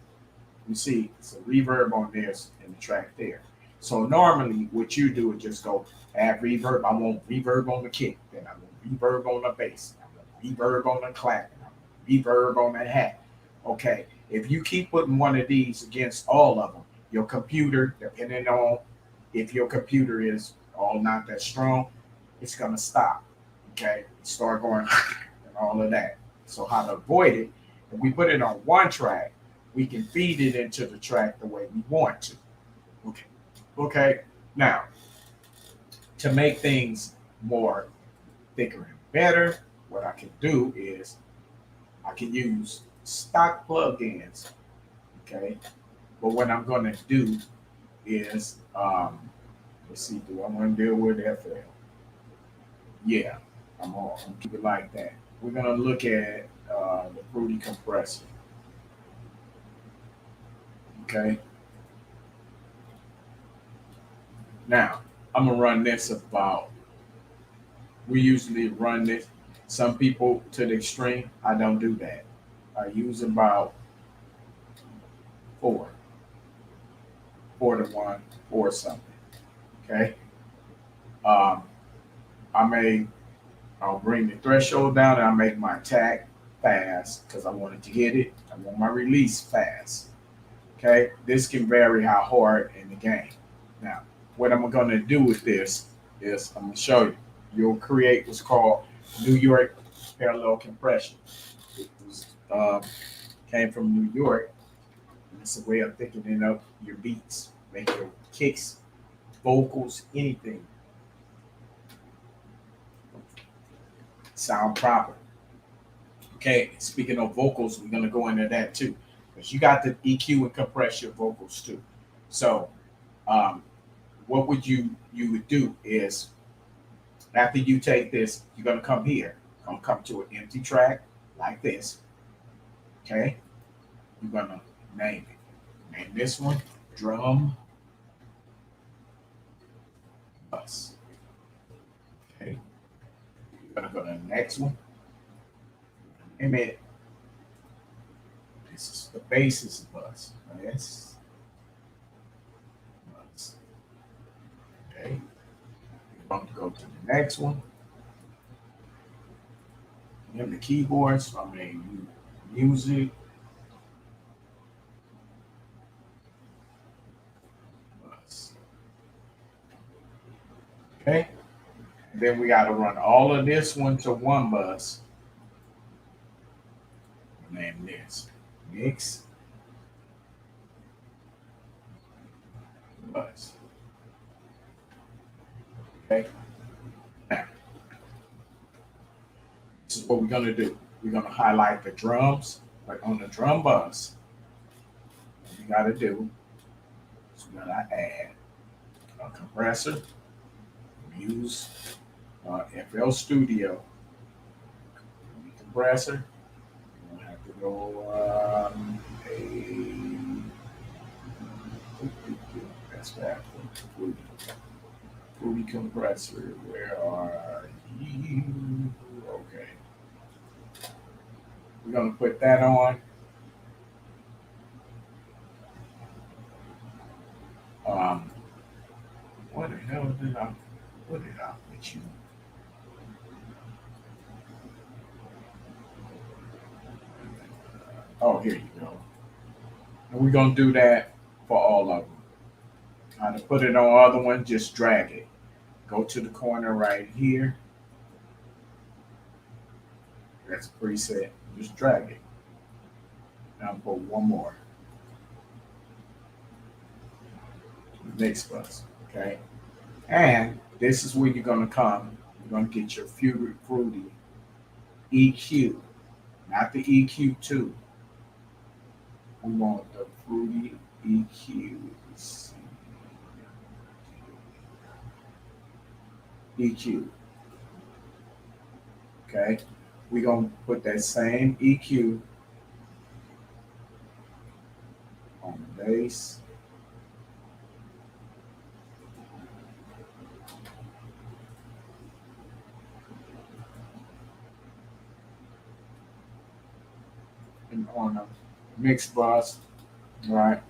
you see it's a reverb on this and the track there. So normally what you do is just go add reverb. I want reverb on the kick, then I want reverb on the bass, I want reverb on the clap, and I want reverb on the hat. Okay, if you keep putting one of these against all of them, your computer, depending on if your computer is all not that strong, it's gonna stop. Okay, start going and all of that. So how to avoid it? If we put it on one track, we can feed it into the track the way we want to. Okay. Okay. Now, to make things more thicker and better, what I can do is I can use stock plugins. Okay. But what I'm going to do is, let's see, do I want to deal with FL? Yeah, I'm keep it like that. We're going to look at the Fruity compressor. Okay. Now, I'm gonna run this about. We usually run this. Some people to the extreme. I don't do that. I use about four, 4 to 1, or something. Okay. Um, I may. I'll bring the threshold down and I make my attack fast because I wanted to get it. I want my release fast. Okay. This can vary how hard in the game. Now, what I'm gonna do with this is I'm gonna show you. You'll create what's called New York parallel compression. It was came from New York, and it's a way of thickening up your beats, make your kicks, vocals, anything sound proper. Okay, speaking of vocals, we're gonna go into that too, because you got to EQ and compress your vocals too. So, um, what would you would do is after you take this, you're gonna come here. Gonna come to an empty track like this. Okay, you're gonna name it. Name this one drum bus. Okay, you're gonna go to the next one. Name it. This is the basis bus. Yes, bus. Okay, you're gonna go to the next one. Name the keyboards. I mean, music bus. Okay, then we got to run all of this one to one bus. Name this mix bus. Okay, now this is what we're gonna do. We're gonna highlight the drums, like on the drum bus. What we gotta do is we gotta add a compressor, use FL Studio compressor. We'll have to go that's that fruity, fruity compressor. Where are you? Okay, we're gonna put that on. Um, what the hell did I? What did I put you? Oh, here you go. And we're gonna do that for all of them. To put it on other one, just drag it. Go to the corner right here. That's a preset. Just drag it. Now put one more. Mix bus. Okay. And this is where you're gonna come. You're gonna get your fruity EQ, not the EQ2. We want the fruity EQs. EQ. Okay. We're gonna put that same EQ on the bass. And on the mix bus, right?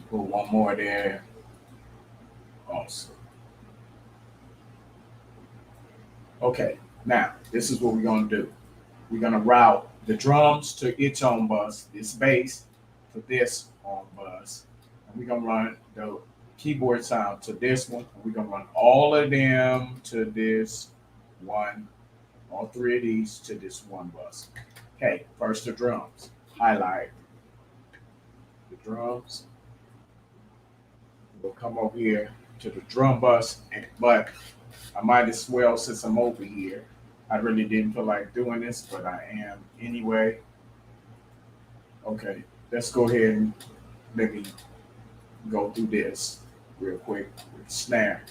Put one more there also. Okay, now this is what we're gonna do. We're gonna route the drums to its own bus, this bass to this on bus, and we're gonna run the keyboard sound to this one. And we're gonna run all of them to this one, all three of these to this one bus. Okay, first the drums. Highlight the drums. We'll come over here to the drum bus, but I might as well, since I'm over here, I really didn't feel like doing this, but I am anyway. Okay, let's go ahead and maybe go through this real quick with the snare.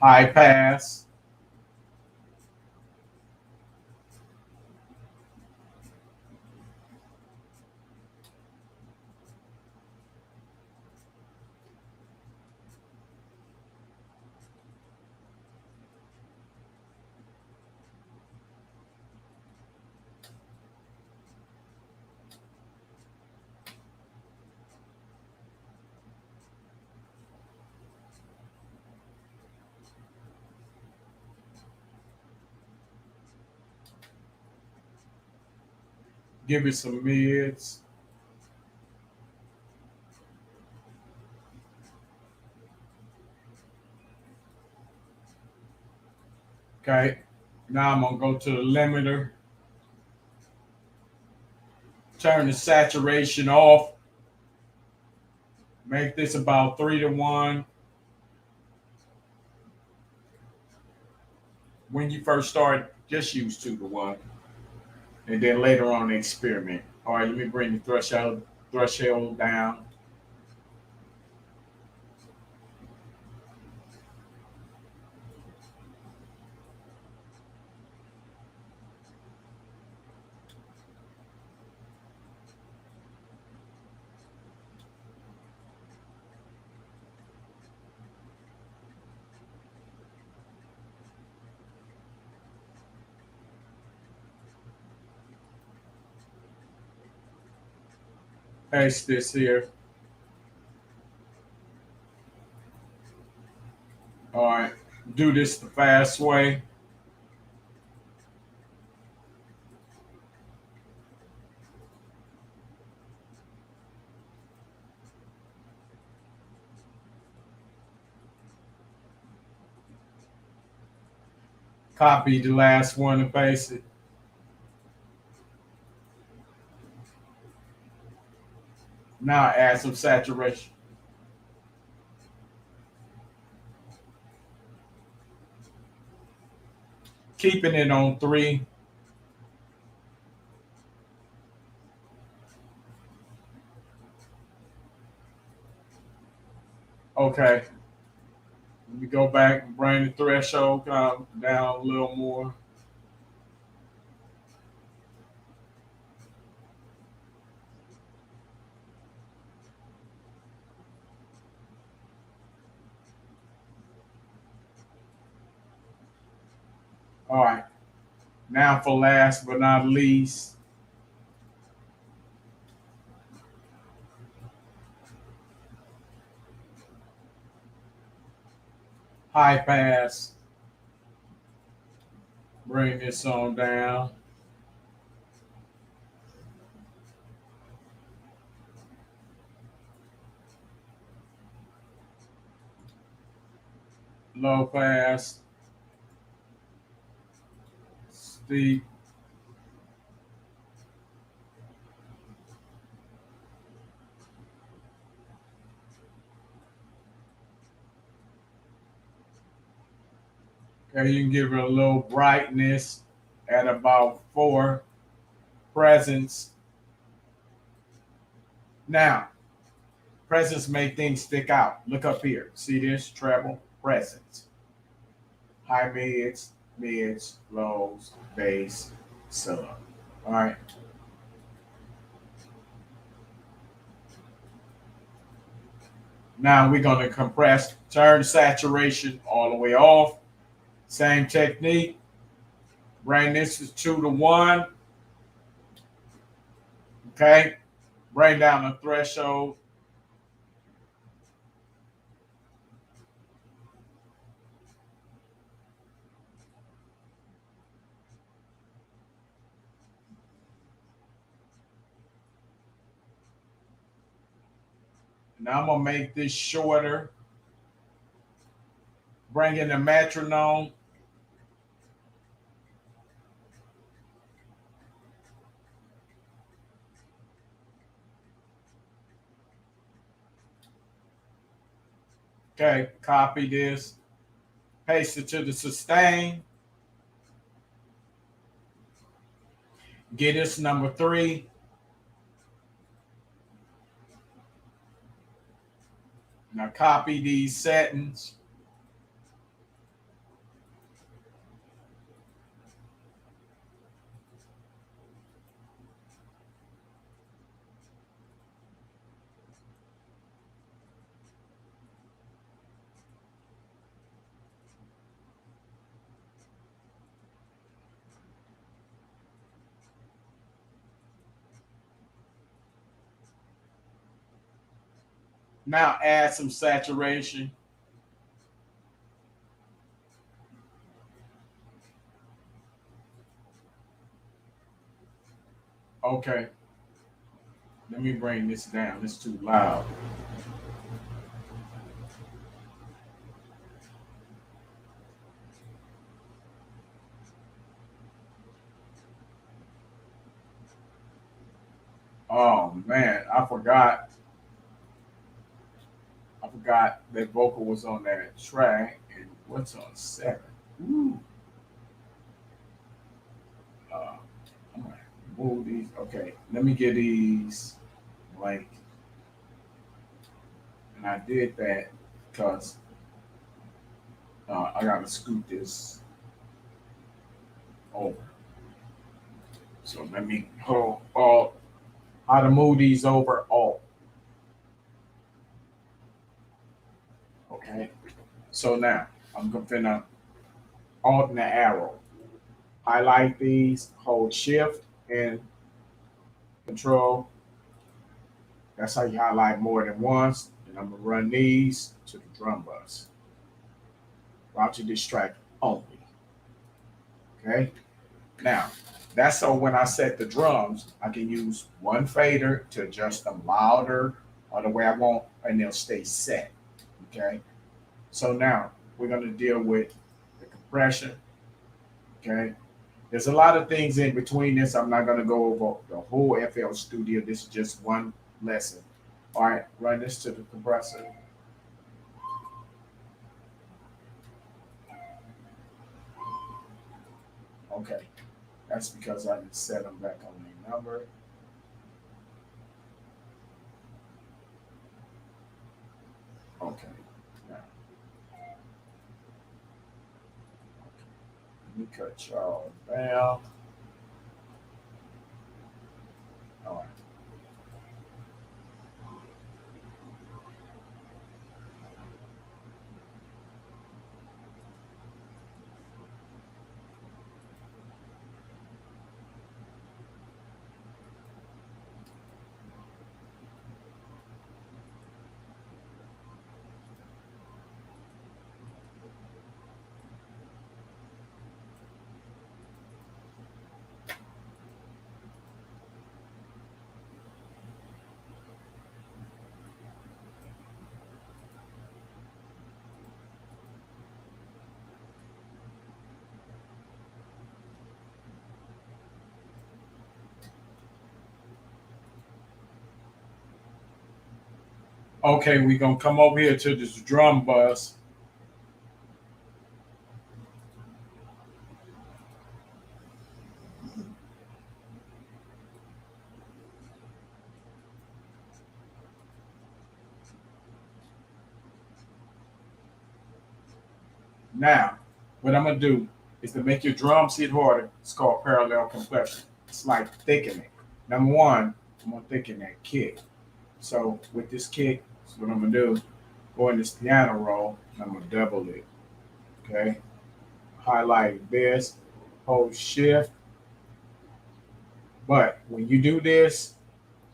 High pass. Give it some mids. Okay, now I'm gonna go to the limiter. Turn the saturation off. Make this about 3 to 1. When you first start, just use 2 to 1, and then later on experiment. All right, let me bring the threshold down. Paste this here. All right, do this the fast way. Copy the last one and paste it. Now add some saturation. Keeping it on 3. Okay. Let me go back and bring the threshold down a little more. All right. Now for last but not least, high pass. Bring this on down. Low pass. Steep. Okay, you can give it a little brightness at about 4. Presence. Now, presence make things stick out. Look up here. See this? Treble. Presence. High mids, lows, bass, sub. All right. Now we're going to compress, turn saturation all the way off. Same technique. Bring this to 2 to 1. Okay. Bring down the threshold. Now I'm going to make this shorter. Bring in the metronome. Okay, copy this. Paste it to the sustain. Get this number 3. Now copy these settings. Now add some saturation. Okay. Let me bring this down. It's too loud. Oh man, I forgot that vocal was on that track. And what's on 7? Ooh. Uh, I'm gonna move these. Okay, let me get these blank. And I did that because I gotta scoot this over. So let me hold all how to move these over all. Okay. So now I'm gonna alt and the arrow. Highlight these, hold shift and control. That's how you highlight more than once. And I'm gonna run these to the drum bus. Route to this track only. Okay. Now that's so when I set the drums, I can use one fader to adjust them louder or the way I want, and they'll stay set. Okay. So now we're gonna deal with the compression. Okay. There's a lot of things in between this. I'm not going to go over the whole FL Studio. This is just one lesson. All right, run this to the compressor. Okay, that's because I didn't set them back on the number. Okay, Let me cut y'all down. All right. Okay, we're gonna come over here to this drum bus. Now, what I'm gonna do is to make your drums hit harder. It's called parallel compression. It's like thickening. Number one, I'm gonna thicken that kick. So with this kick, that's what I'm gonna do. Go in this piano roll, and I'm gonna double it. Okay. Highlight this, hold shift. But when you do this,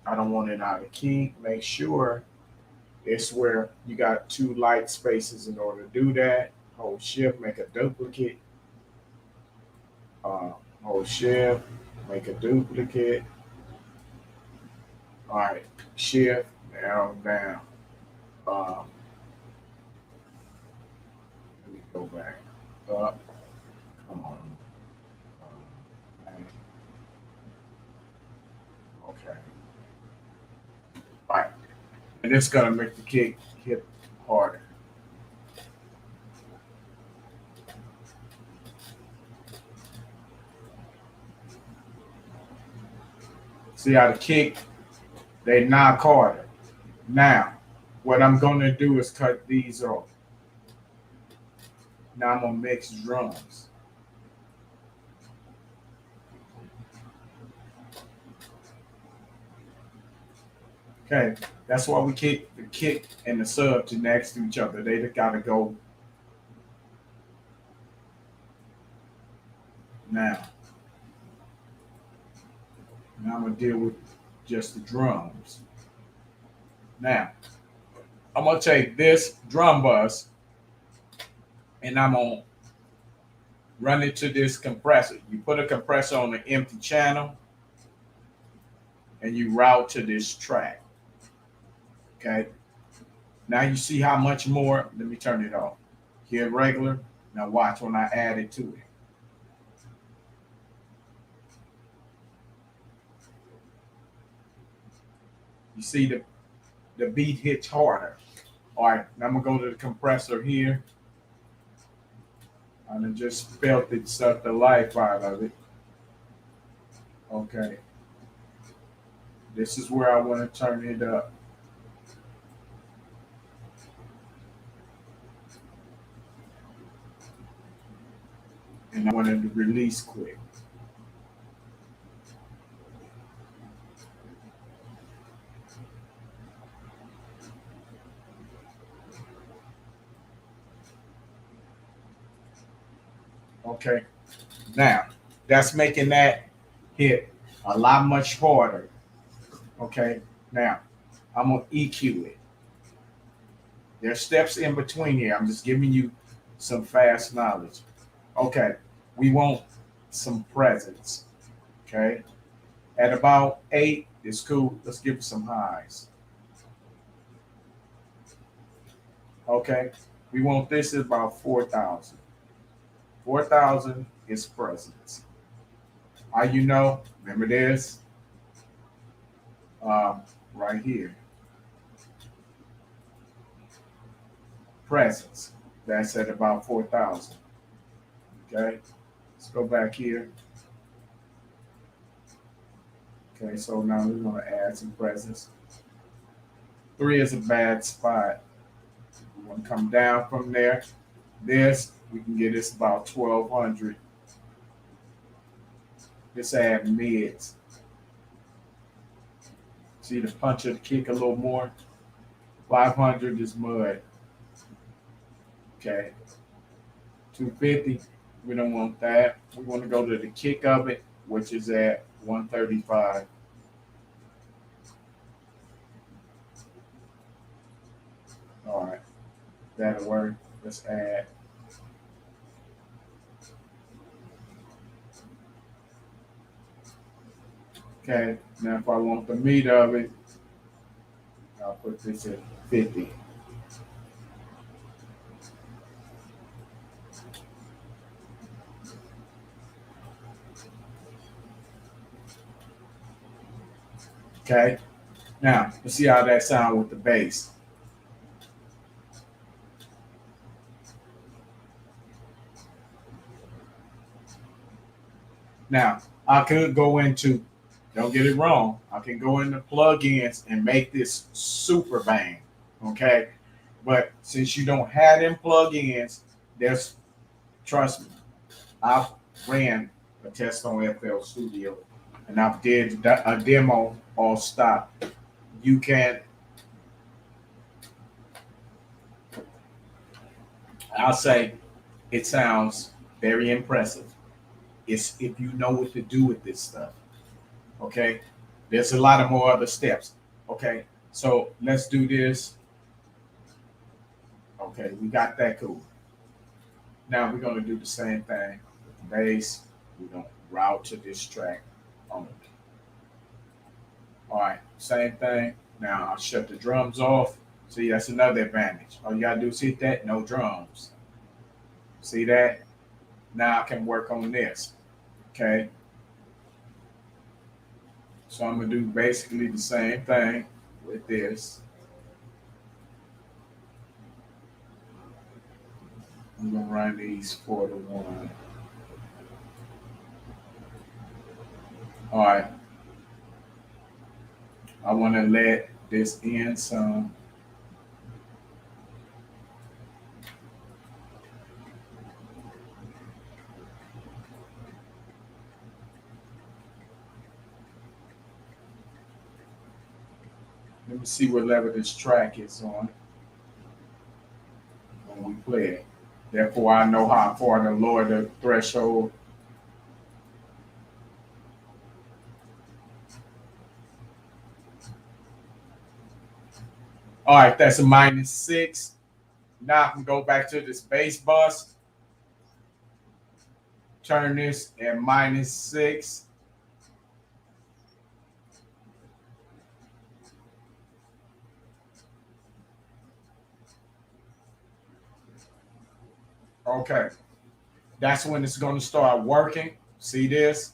I don't want it out of key. Make sure it's where you got two light spaces in order to do that. Hold shift, make a duplicate. Uh, hold shift, make a duplicate. All right, shift, down, down. Um, Let me go back up. Come on. Okay. All right. And it's gonna make the kick hit harder. See how the kick, they knock harder. Now, what I'm gonna do is cut these off. Now I'm gonna mix drums. Okay, that's why we kick the kick and the sub to next to each other. They gotta go now. Now I'm gonna deal with just the drums. Now I'm gonna take this drum bus and I'm gonna run it to this compressor. You put a compressor on an empty channel and you route to this track. Okay. Now you see how much more. Let me turn it off. Here regular. Now watch when I add it to it. You see the beat hits harder. All right, now I'm gonna go to the compressor here. And it just felt it sucked the life out of it. Okay. This is where I want to turn it up. And I want it to release quick. Okay. Now, that's making that hit a lot much harder. Okay. Now, I'm gonna EQ it. There's steps in between here. I'm just giving you some fast knowledge. Okay. We want some presence. Okay. At about 8, it's cool. Let's give it some highs. Okay. We want this at about 4,000. 4,000 is presence. How you know? Remember this? Um, right here. Presence. That's at about 4,000. Okay. Let's go back here. Okay. So now we're going to add some presence. 3 is a bad spot. We want to come down from there. This, we can get this about 1,200. Let's add mids. See the punch or the kick a little more. 500 is mud. Okay. 250. We don't want that. We want to go to the kick of it, which is at 135. All right. That'll work. Let's add. Okay. Now if I want the meat of it, I'll put this at 50. Okay. Now let's see how that sounds with the bass. Now I could go into, don't get it wrong, I can go into plugins and make this super bang. Okay. But since you don't have them plugins, there's, trust me, I've ran a test on FL Studio and I've did a demo all stop. You can, I'll say it sounds very impressive. It's if you know what to do with this stuff. Okay. There's a lot of more other steps. Okay. So let's do this. Okay, we got that cool. Now we're gonna do the same thing with the bass. We're gonna route to this track only. All right, same thing. Now I'll shut the drums off. See, that's another advantage. All you gotta do is hit that, no drums. See that? Now I can work on this. Okay. So I'm gonna do basically the same thing with this. I'm gonna run these 4 to 1. All right. I wanna let this in some. Let me see what level this track is on when we play it. Therefore, I know how far to lower the threshold. All right, that's a -6. Now I can go back to this bass bus, turn this at -6. Okay, that's when it's going to start working. See this?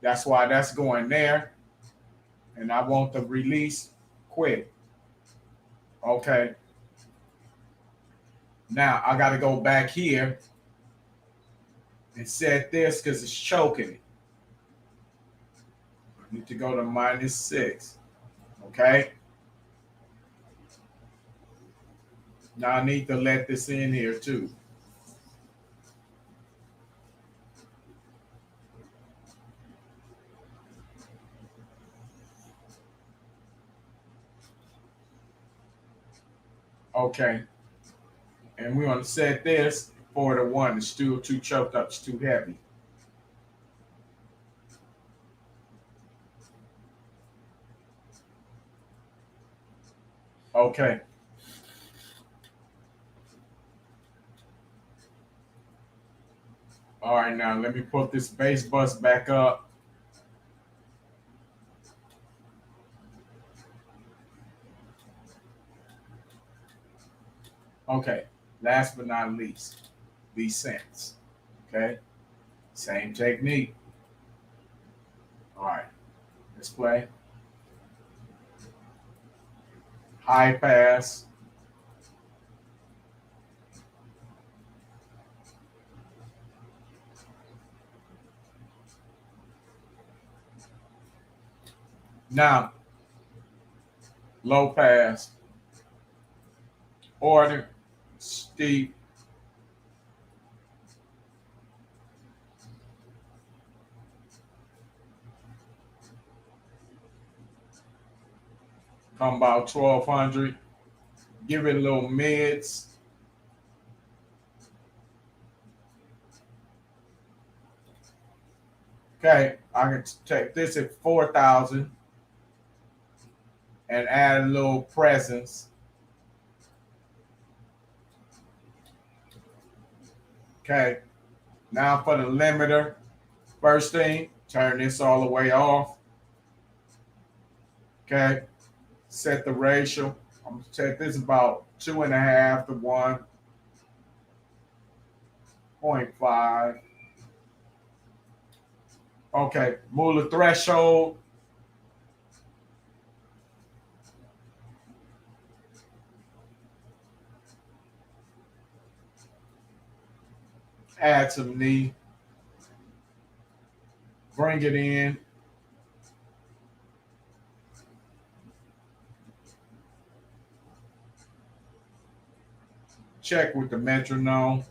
That's why that's going there. And I want the release quick. Okay, now I got to go back here and set this because it's choking it. I need to go to -6. Okay. Now I need to let this in here too. Okay. And we're going to set this 4 to 1. It's still too choked up. It's too heavy. Okay. All right, now let me put this bass bus back up. Okay. Last but not least, these synths. Okay. Same technique. All right. Let's play. High pass. Now, low pass. Order. Steep. come about 1200. Give it a little mids. Okay, I can take this at 4,000 and add a little presence. Okay, now for the limiter. First thing, turn this all the way off. Okay, set the ratio. I'm gonna check this about 2.5 to 1.5. Okay, move the threshold. Add some knee. Bring it in. Check with the metronome.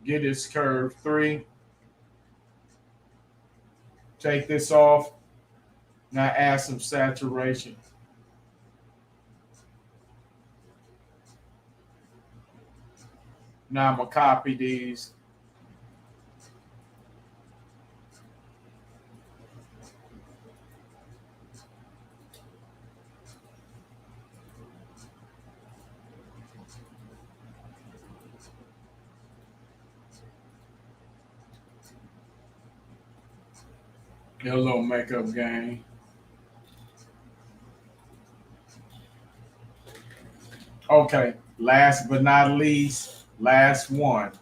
Get this curve 3. Take this off. Now add some saturation. Now I'm gonna copy these. Get a little makeup game. Okay, last but not least, last one.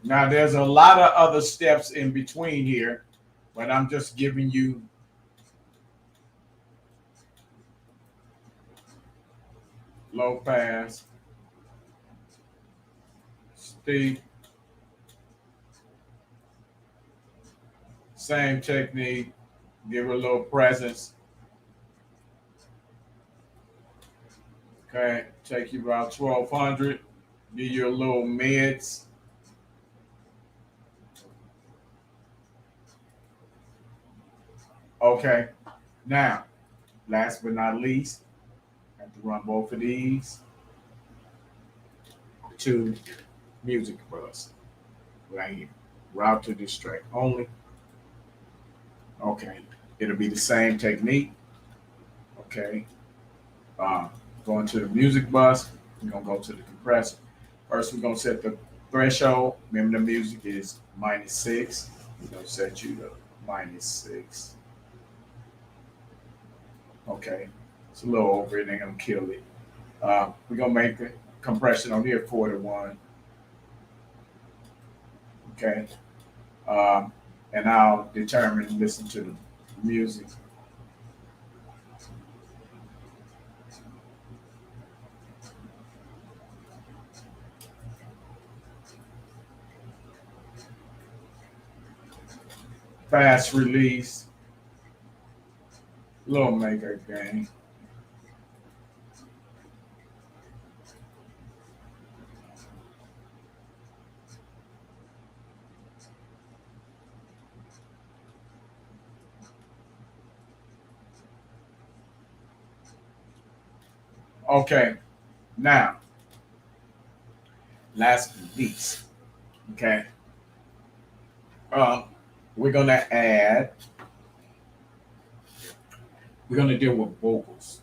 Now there's a lot of other steps in between here, but I'm just giving you low pass, steep, same technique, give it a little presence. Okay, take you about 1200, give you a little mids. Okay, now, last but not least, I have to run both of these to Music Bus right here. Route to this track only. Okay, it'll be the same technique. Okay, uh, going to the Music Bus, we're gonna go to the compressor. First, we're gonna set the threshold. Remember, the music is -6. We're gonna set you to -6. Okay, it's a little over it, ain't gonna kill it. We're gonna make the compression on here 4 to 1. Okay, um, and I'll determine and listen to the music. Fast release, little maker game. Okay, now last but least, okay, um, we're gonna add. We're gonna deal with vocals.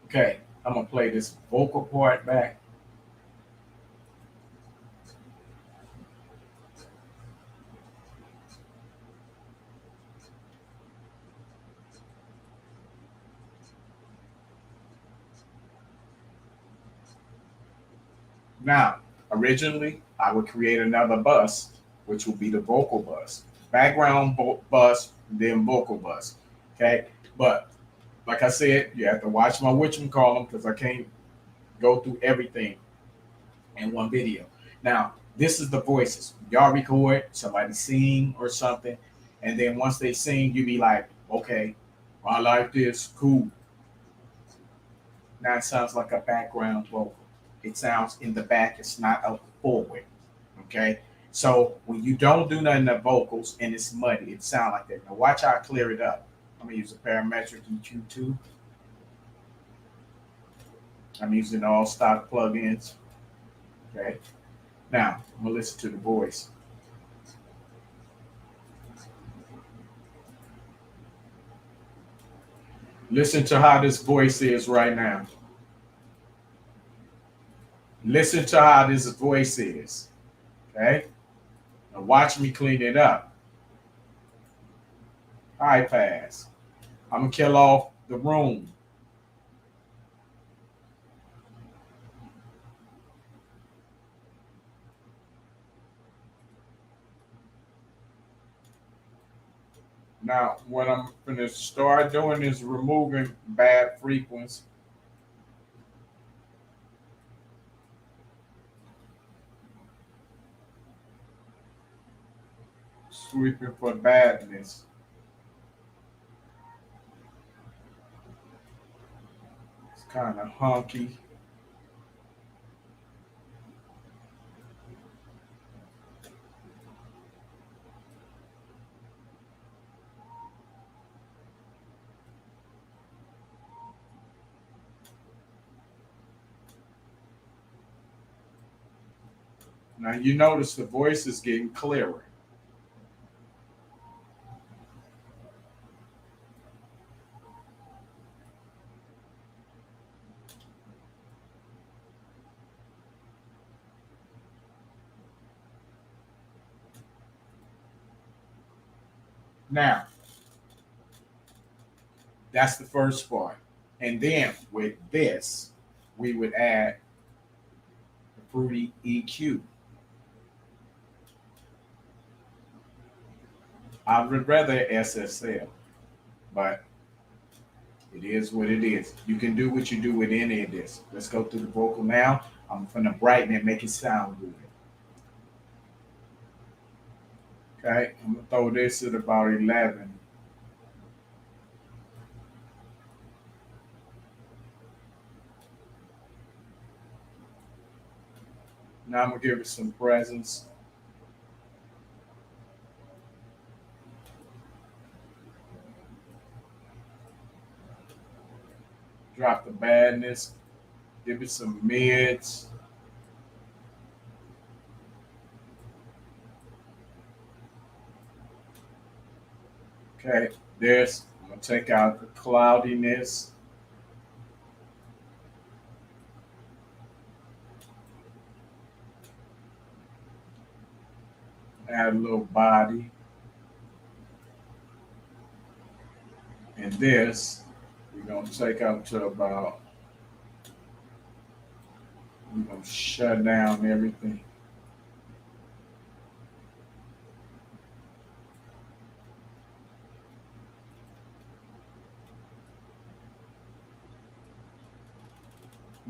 Okay, I'm gonna play this vocal part back. Now, originally, I would create another bus, which will be the vocal bus, background bus, then vocal bus. Okay, but like I said, you have to watch my whatchamacallit because I can't go through everything in one video. Now, This is the voices. Y'all record, somebody sing or something, and then once they sing, you be like, okay, I like this, cool. Now it sounds like a background vocal. It sounds in the back, it's not up forward. Okay? So when you don't do nothing to vocals and it's muddy, it sounds like that. Now watch how I clear it up. I'm gonna use a parametric EQ too. I'm using all stock plugins. Okay. Now I'm gonna listen to the voice. Listen to how this voice is right now. Listen to how this voice is. Okay. Now watch me clean it up. High pass. I'm gonna kill off the room. Now, what I'm going to start doing is removing bad frequency. Sweeping for badness. It's kind of hunky. Now, you notice the voice is getting clearer. Now, that's the first part. And then with this, we would add the Fruity EQ. I would rather SSL, but it is what it is. You can do what you do with any of this. Let's go through the vocal now. I'm going to brighten it, make it sound good. Okay, I'm going to throw this at about 11. Now I'm going to give it some presence. Drop the badness. Give it some mids. Okay, this. I'm going to take out the cloudiness. Add a little body. And this, we're going to take up to about, we're going to shut down everything.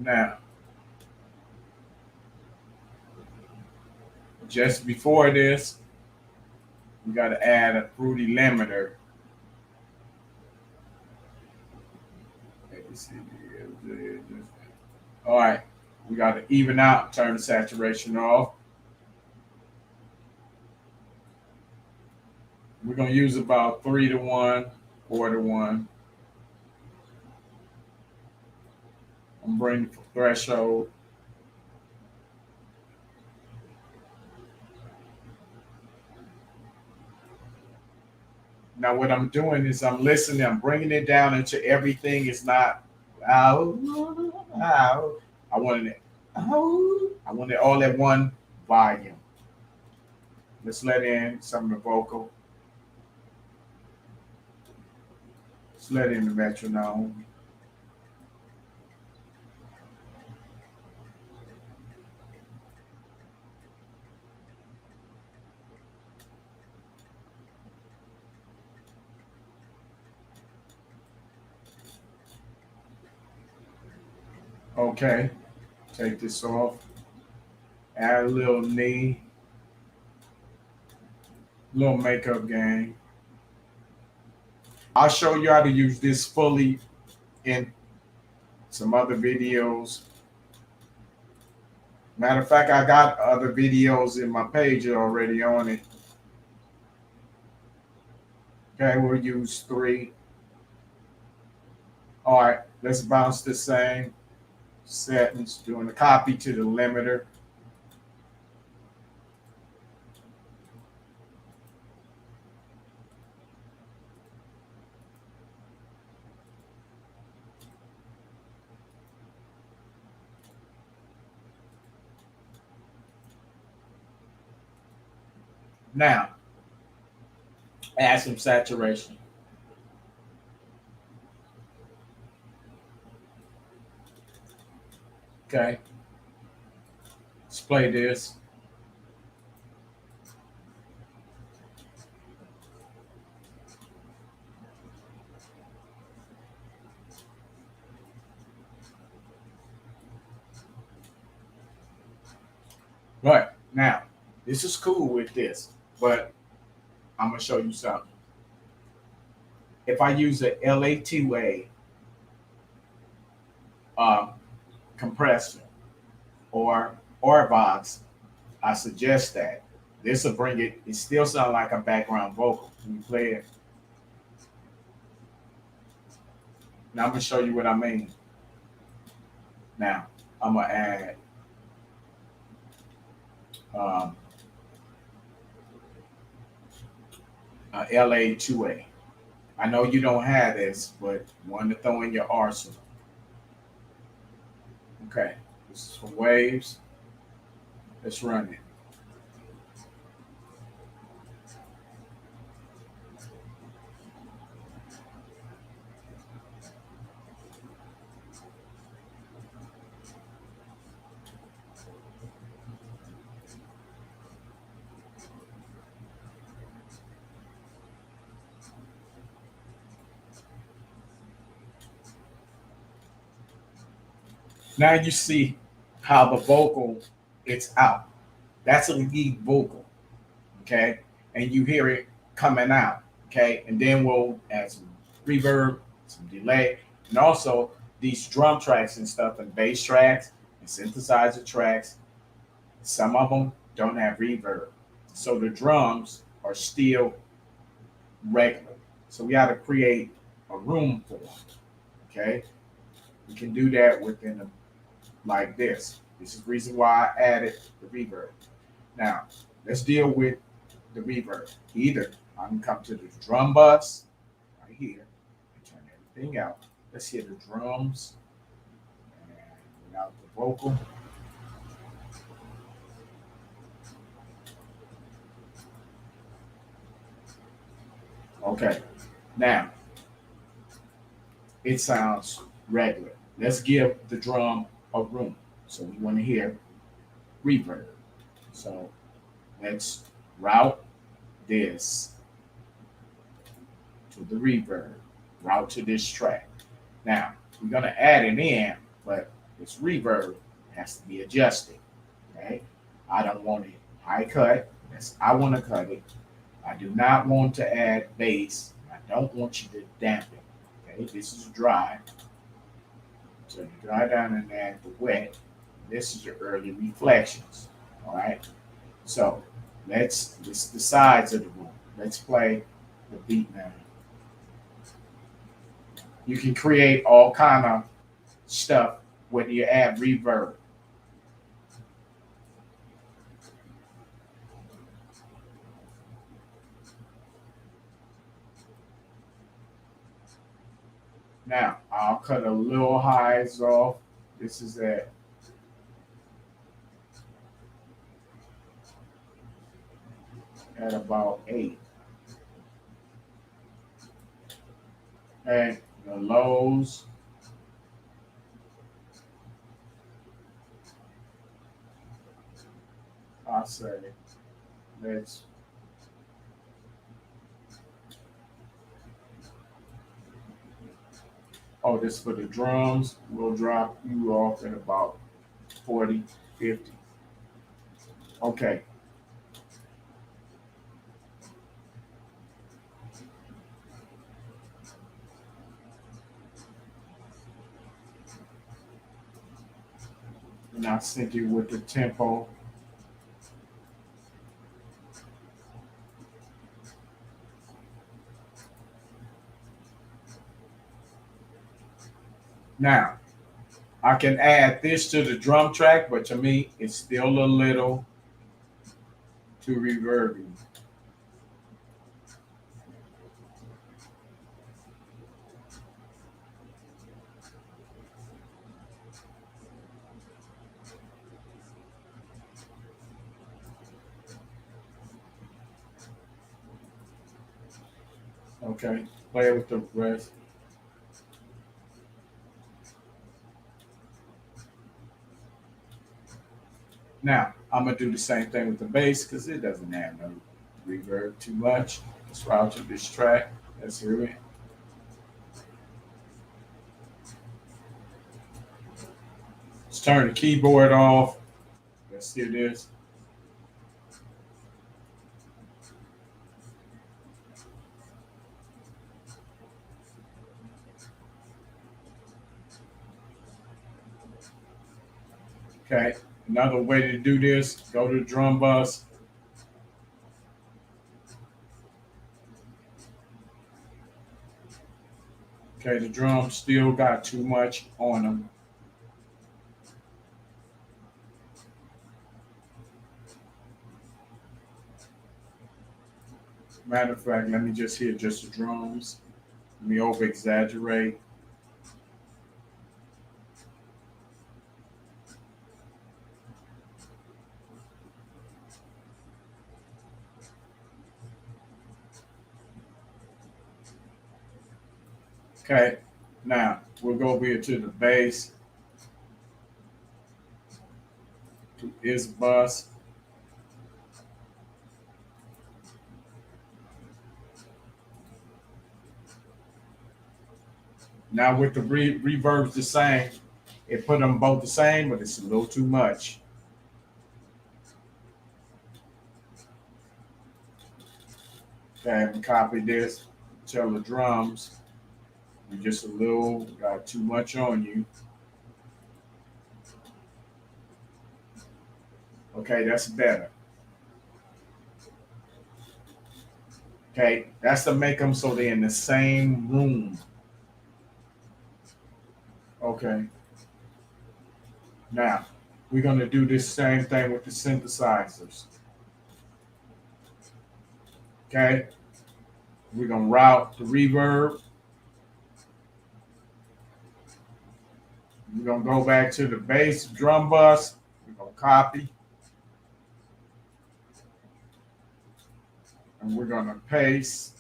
Now, just before this, we got to add a fruity limiter. All right, we got to even out, turn the saturation off. We're going to use about 3-to-1, 4-to-1. I'm bringing the threshold. Now what I'm doing is I'm listening, I'm bringing it down until everything is not out. I wanted it. I wanted all at one volume. Let's let in some of the vocal. Let's let in the metronome. Okay, take this off. Add a little knee, little makeup game. I'll show you how to use this fully in some other videos. Matter of fact, I got other videos in my page already on it. Okay, we'll use 3. All right, let's bounce the same settings, doing a copy to the limiter. Now, add some saturation. Okay, let's play this. Right, now, this is cool with this, but I'm going to show you something. If I use a LA2A um, compressor or Vox, I suggest that. This will bring it, it still sounds like a background vocal when you play it. Now I'm going to show you what I mean. Now, I'm going to add um, a LA2A. I know you don't have this, but one to throw in your arsenal. Okay, this is for waves. Let's run it. Now you see how the vocal it's out. That's a lead vocal, okay? And you hear it coming out, okay? And then we'll add some reverb, some delay, and also these drum tracks and stuff, and bass tracks and synthesizer tracks. Some of them don't have reverb, so the drums are still regular. So we got to create a room for them, okay? We can do that within a like this. This is the reason why I added the reverb. Now, let's deal with the reverb. Either I can come to the drum bus right here and turn everything out. Let's hear the drums and without the vocal. Okay, now it sounds regular. Let's give the drum a room. So we want to hear reverb. So let's route this to the reverb, route to this track. Now, we're going to add it in, but this reverb has to be adjusted. Okay? I don't want it high cut. I want to cut it. I do not want to add bass. I don't want you to dampen. Okay? This is dry. So you dry down and add the wet. This is your early reflections. All right? So this is the sides of the room. Let's play the beat now. You can create all kind of stuff when you add reverb. Now I'll cut a little highs off. This is at about 8. And the lows, I say, let's this for the drums. We'll drop you off at about 40, 50. Okay. And I sent you with the tempo. Now, I can add this to the drum track, but to me, it's still a little too reverby. Okay, play with the rest. Now, I'm gonna do the same thing with the bass because it doesn't have no reverb too much. Let's route to this track. Let's hear it. Let's turn the keyboard off. Let's hear this. Okay, another way to do this, go to the drum bus. Okay, the drums still got too much on them. Matter of fact, let me just hear just the drums. Let me over exaggerate. Okay, now we'll go over here to the bass, to its bus. Now with the reverbs the same, it put them both the same, but it's a little too much. Okay, I'm copy this. Tell the drums you just a little got too much on you. Okay, that's better. Okay, that's to make them so they're in the same room. Okay, now we're gonna do this same thing with the synthesizers. Okay, we're gonna route the reverb. We're gonna go back to the bass drum bus. We're gonna copy and we're gonna paste.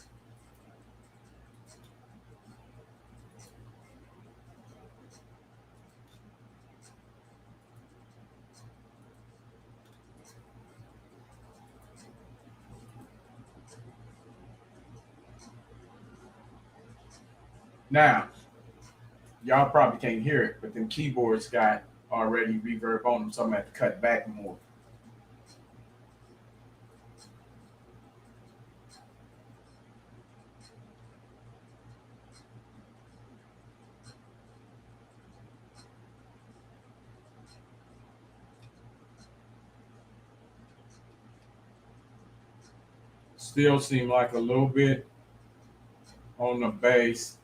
Now, y'all probably can't hear it, but them keyboards got already reverb on them, so I'm gonna have to cut back more. Still seem like a little bit on the bass.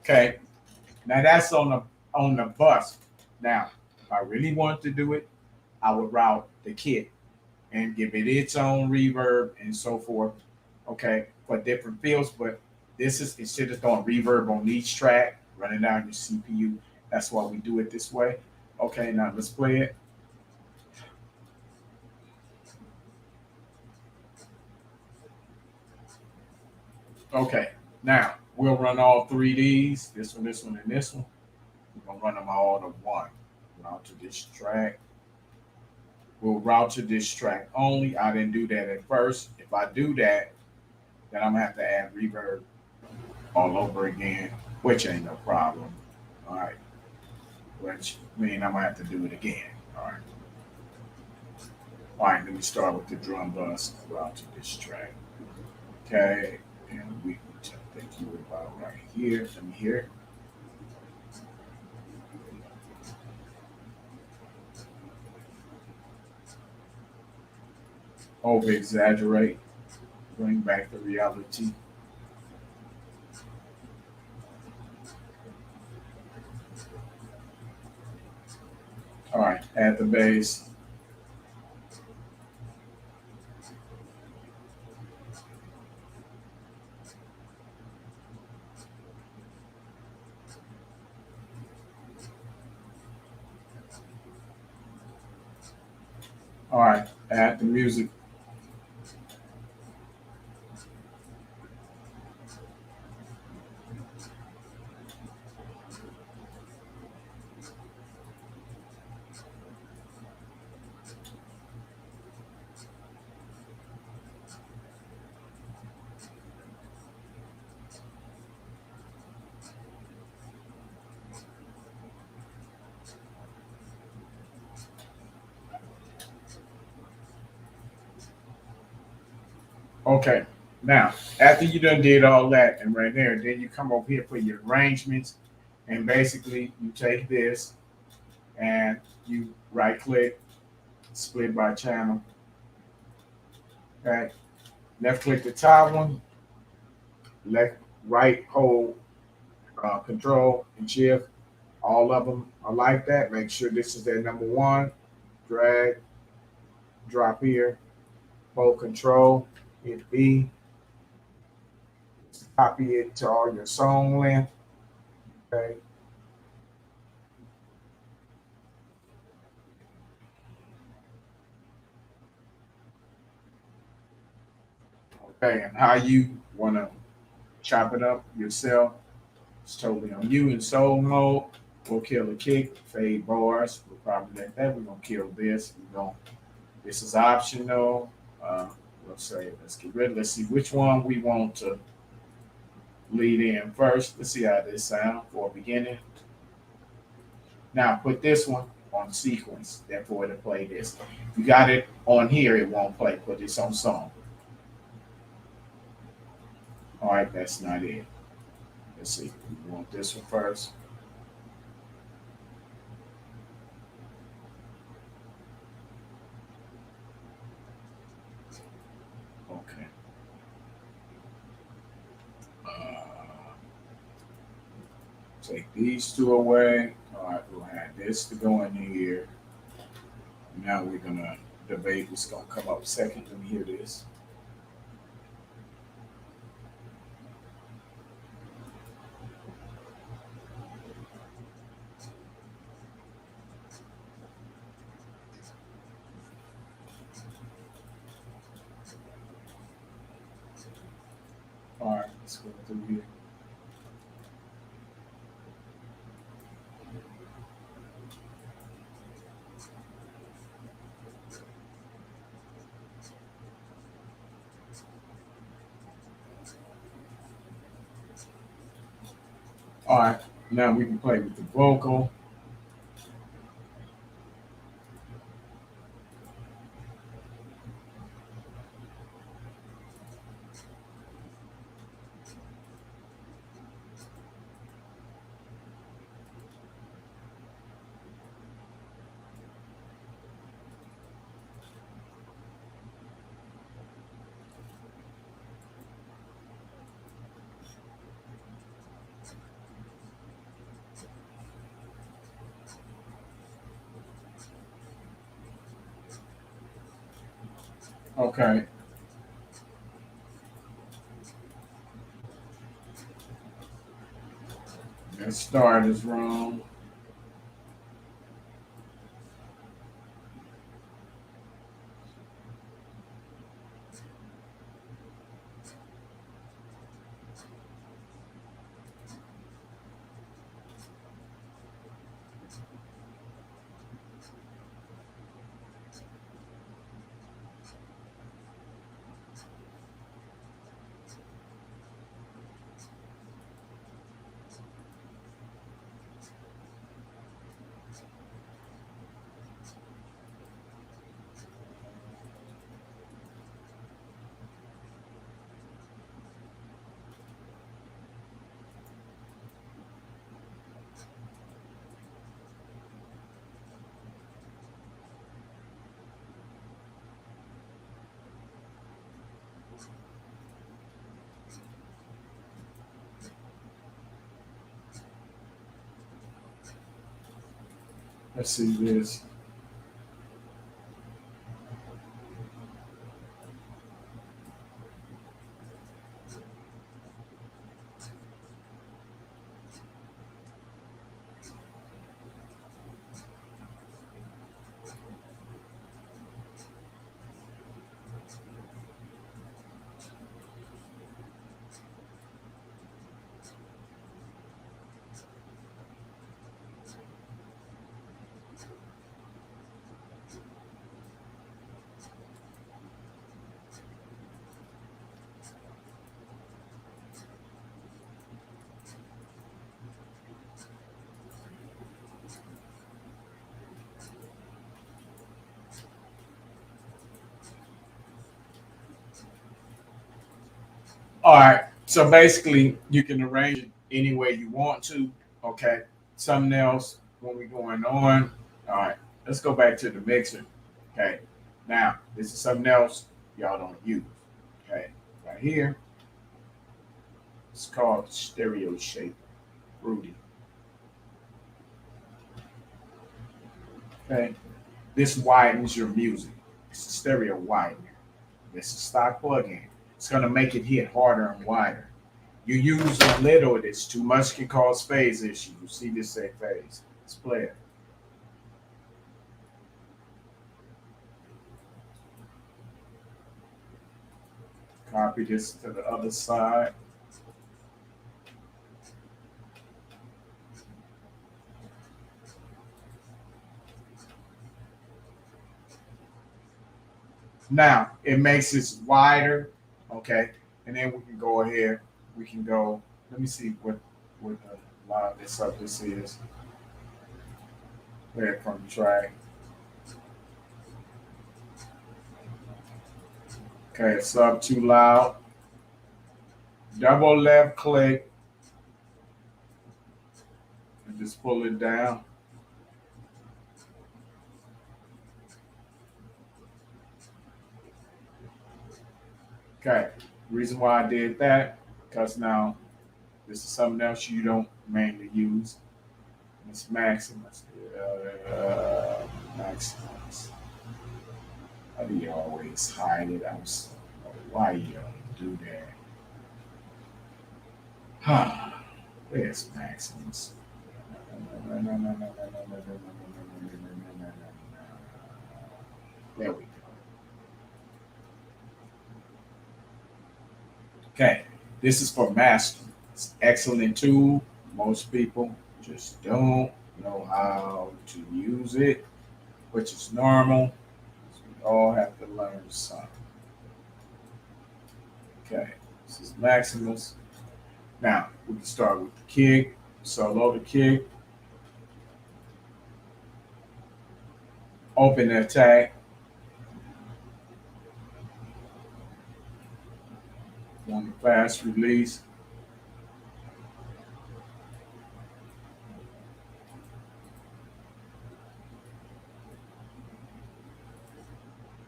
Okay, now that's on the bus. Now, if I really want to do it, I would route the kit and give it its own reverb and so forth. Okay, for different fields, but this is instead of throwing reverb on each track, running down your CPU. That's why we do it this way. Okay, now let's play it. Okay, now we'll run all three of these. This one, and this one. We're gonna run them all to one. Route to this track. We'll route to this track only. I didn't do that at first. If I do that, Then I'm gonna have to add reverb all over again, which ain't no problem. All right, which mean I'm gonna have to do it again. All right. All right, let me start with the drum bus out to this track. Okay, and we I think you were about right here. Let me hear. Over exaggerate, bring back the reality. All right, add the bass. All right, add the music. Okay, now after you done did all that and right there, then you come over here for your arrangements, and basically you take this and you right click, split by channel. Okay, left click the top one, left right hold control and shift. All of them are like that. Make sure this is their number one. Drag, drop here, hold control, hit B, copy it to all your song length. Okay. Okay, and how you want to chop it up yourself, it's totally on you. In soul mode, we'll kill the kick, fade bars. We'll probably let that. We're gonna kill this. We're gonna. This is optional. Let's say let's get rid. Let's see which one we want to lead in first. Let's see how this sound for a beginning. Now put this one on sequence. Therefore, it'll play this. If you got it on here, it won't play. Put this on song. All right, that's not it. Let's see. We want this one first. Okay. Uh, Take these two away. All right, we'll add this to go in here. Now we're gonna debate what's gonna come up second. Let me hear this. All right, let's go through here. All right, now we can play with the vocal. Okay, that start is wrong. Let's see this. All right. So basically, you can arrange it any way you want to. Okay. Something else when we're going on. All right. Let's go back to the mixer. Okay. Now, this is something else y'all don't use. Okay. Right here, it's called stereo shape. Rudy. Okay. This widens your music. It's a stereo widener. This is stock plug-in. It's gonna make it hit harder and wider. You use a little of this. Too much can cause phase issues. You see this say phase. Let's play it. Copy this to the other side. Now it makes it wider. Okay. And then we can go ahead. We can go. Let me see what a lot of this up this is. Play it from the track. Okay, it's up too loud. Double left click and just pull it down. Okay. Reason why I did that, because now this is something else you don't mainly use. It's Maximus. Maximus. How do you always hide it? Why you don't do that? Where's Maximus? There we go. Okay, this is for master. It's an excellent tool. Most people just don't know how to use it, which is normal. We all have to learn something. Okay, this is Maximus. Now we can start with the kick, solo the kick, open the attack, on the fast release.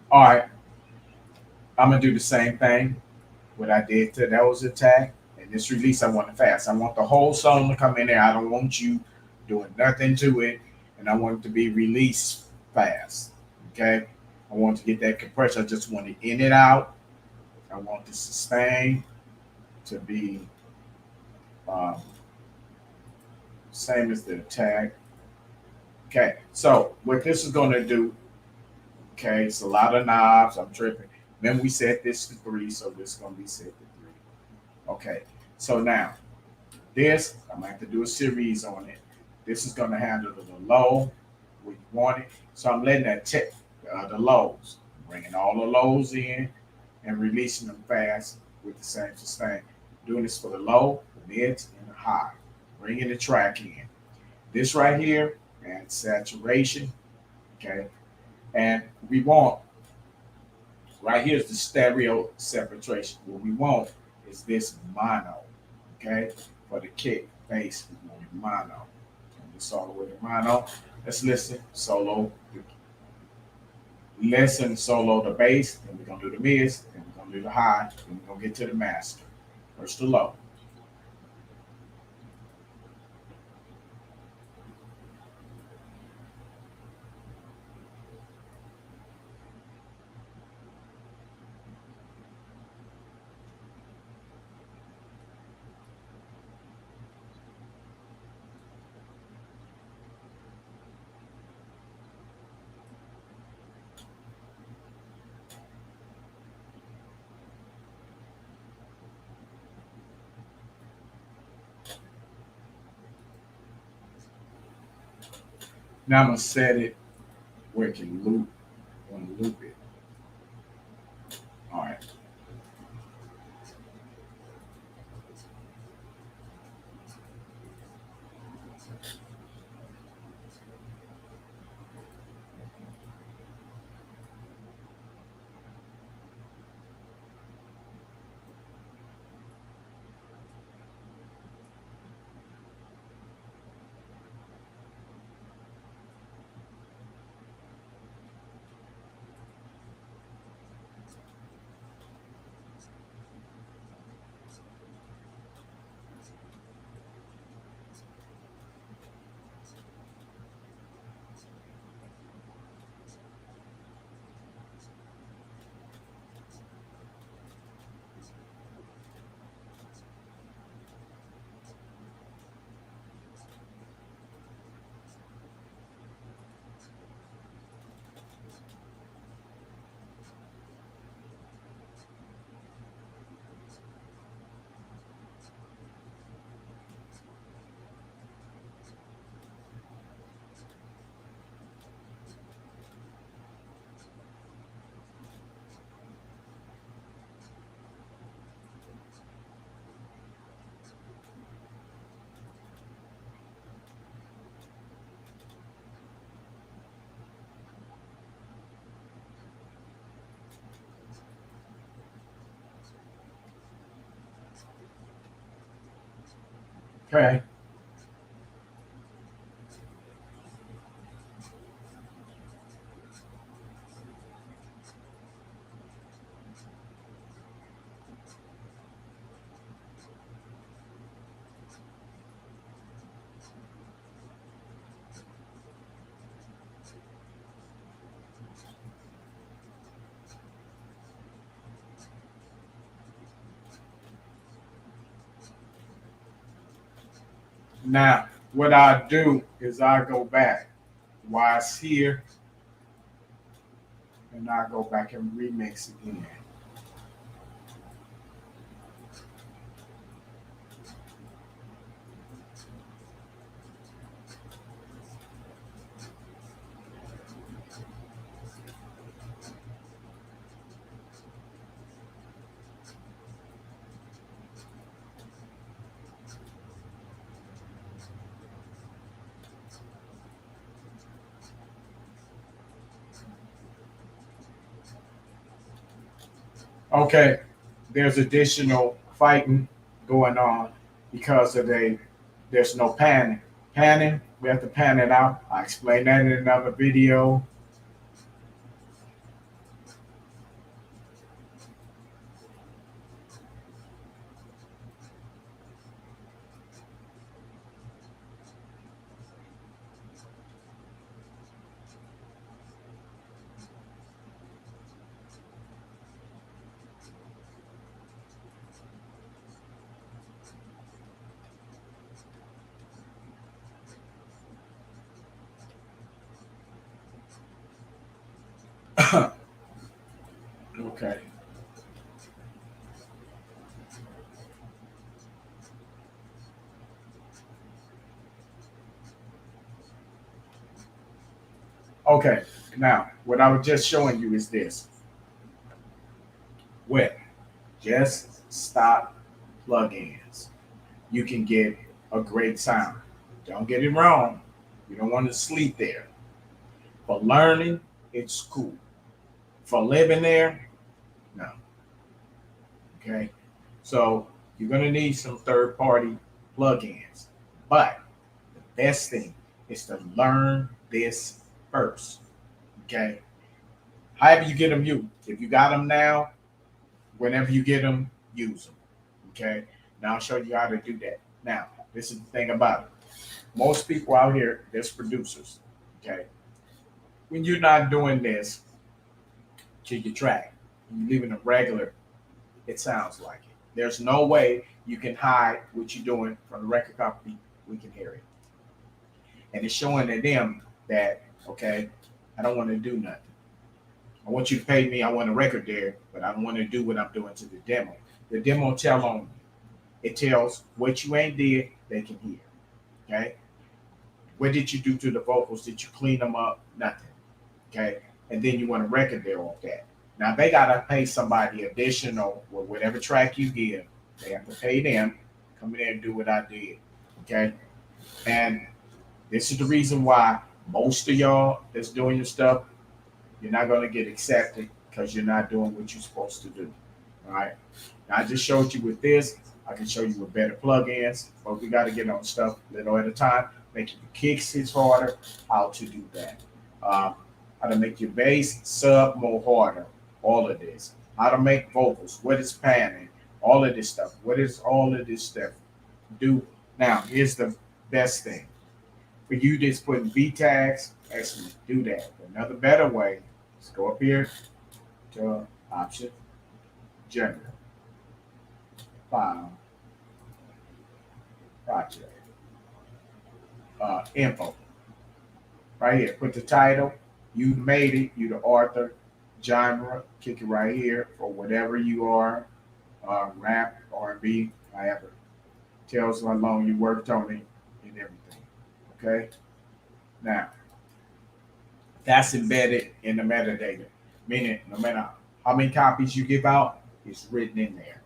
All right, I'm gonna do the same thing. What I did to those attack and this release, I want it fast. I want the whole song to come in there. I don't want you doing nothing to it, and I want it to be released fast. Okay, I want to get that compression. I just want it in and out. I want the sustain to be um, same as the attack. Okay, so what this is going to do, okay, it's a lot of knobs. I'm tripping. Then we set this to 3, so this is going to be set to 3. Okay, so now this, I'm going to have to do a series on it. This is going to handle the low where you want it. So I'm letting that tip the lows, bringing all the lows in and releasing them fast with the same sustain. Doing this for the low, the mids, and the high. Bringing the track in. This right here, and saturation, okay? And we want, right here's the stereo separation. What we want is this mono, okay? For the kick, bass, we want it mono. Turn this all the way to mono. Let's listen, solo. Listen, solo the bass, then we're gonna do the mids, then we're gonna do the high, then we're gonna get to the master. First the low. Now I'm gonna set it where it can loop. I want to loop it. All right. Okay. Now, what I do is I go back while it's here, and I go back and remix again. Okay. There's additional fighting going on because there's no panning. Panning, we have to pan it out. I explained that in another video. Okay. Okay. Now, what I was just showing you is this. With just stop plugins, you can get a great sound. Don't get it wrong. You don't want to sleep there. For learning, it's cool. For living there, no. Okay. So you're gonna need some third party plugins. But the best thing is to learn this first. Okay. However you get them, if you got them now, whenever you get them, use them. Okay. Now I'll show you how to do that. Now, this is the thing about it. Most people out here, there's producers. Okay. When you're not doing this to your track, you're leaving a regular, it sounds like it. There's no way you can hide what you're doing from the record company. We can hear it. And it's showing to them that, okay, I don't want to do nothing. I want you to pay me. I want a record there, but I don't want to do what I'm doing to the demo. The demo tell on you. It tells what you ain't did, they can hear. Okay? What did you do to the vocals? Did you clean them up? Nothing. Okay. And then you want to record there off that. Now they gotta pay somebody additional with whatever track you give. They have to pay them. Come in there and do what I did. Okay. And this is the reason why most of y'all that's doing your stuff, you're not gonna get accepted because you're not doing what you're supposed to do. All right. Now, I just showed you with this. I can show you with better plugins, but we got to get on stuff little at a time. Making your kicks hits harder. How to do that? How to make your bass sub more harder. All of this. How to make vocals. What is panning? All of this stuff. What is all of this stuff? Do now. Here's the best thing for you. Just putting V tags. Actually, do that. Another better way is go up here to option general file project info right here. Put the title. You made it. You the author. Genre. Kick it right here for whatever you are. Rap, R&B, however. Tells how long you worked on it and everything. Okay. Now that's embedded in the metadata, meaning no matter how many copies you give out, it's written in there.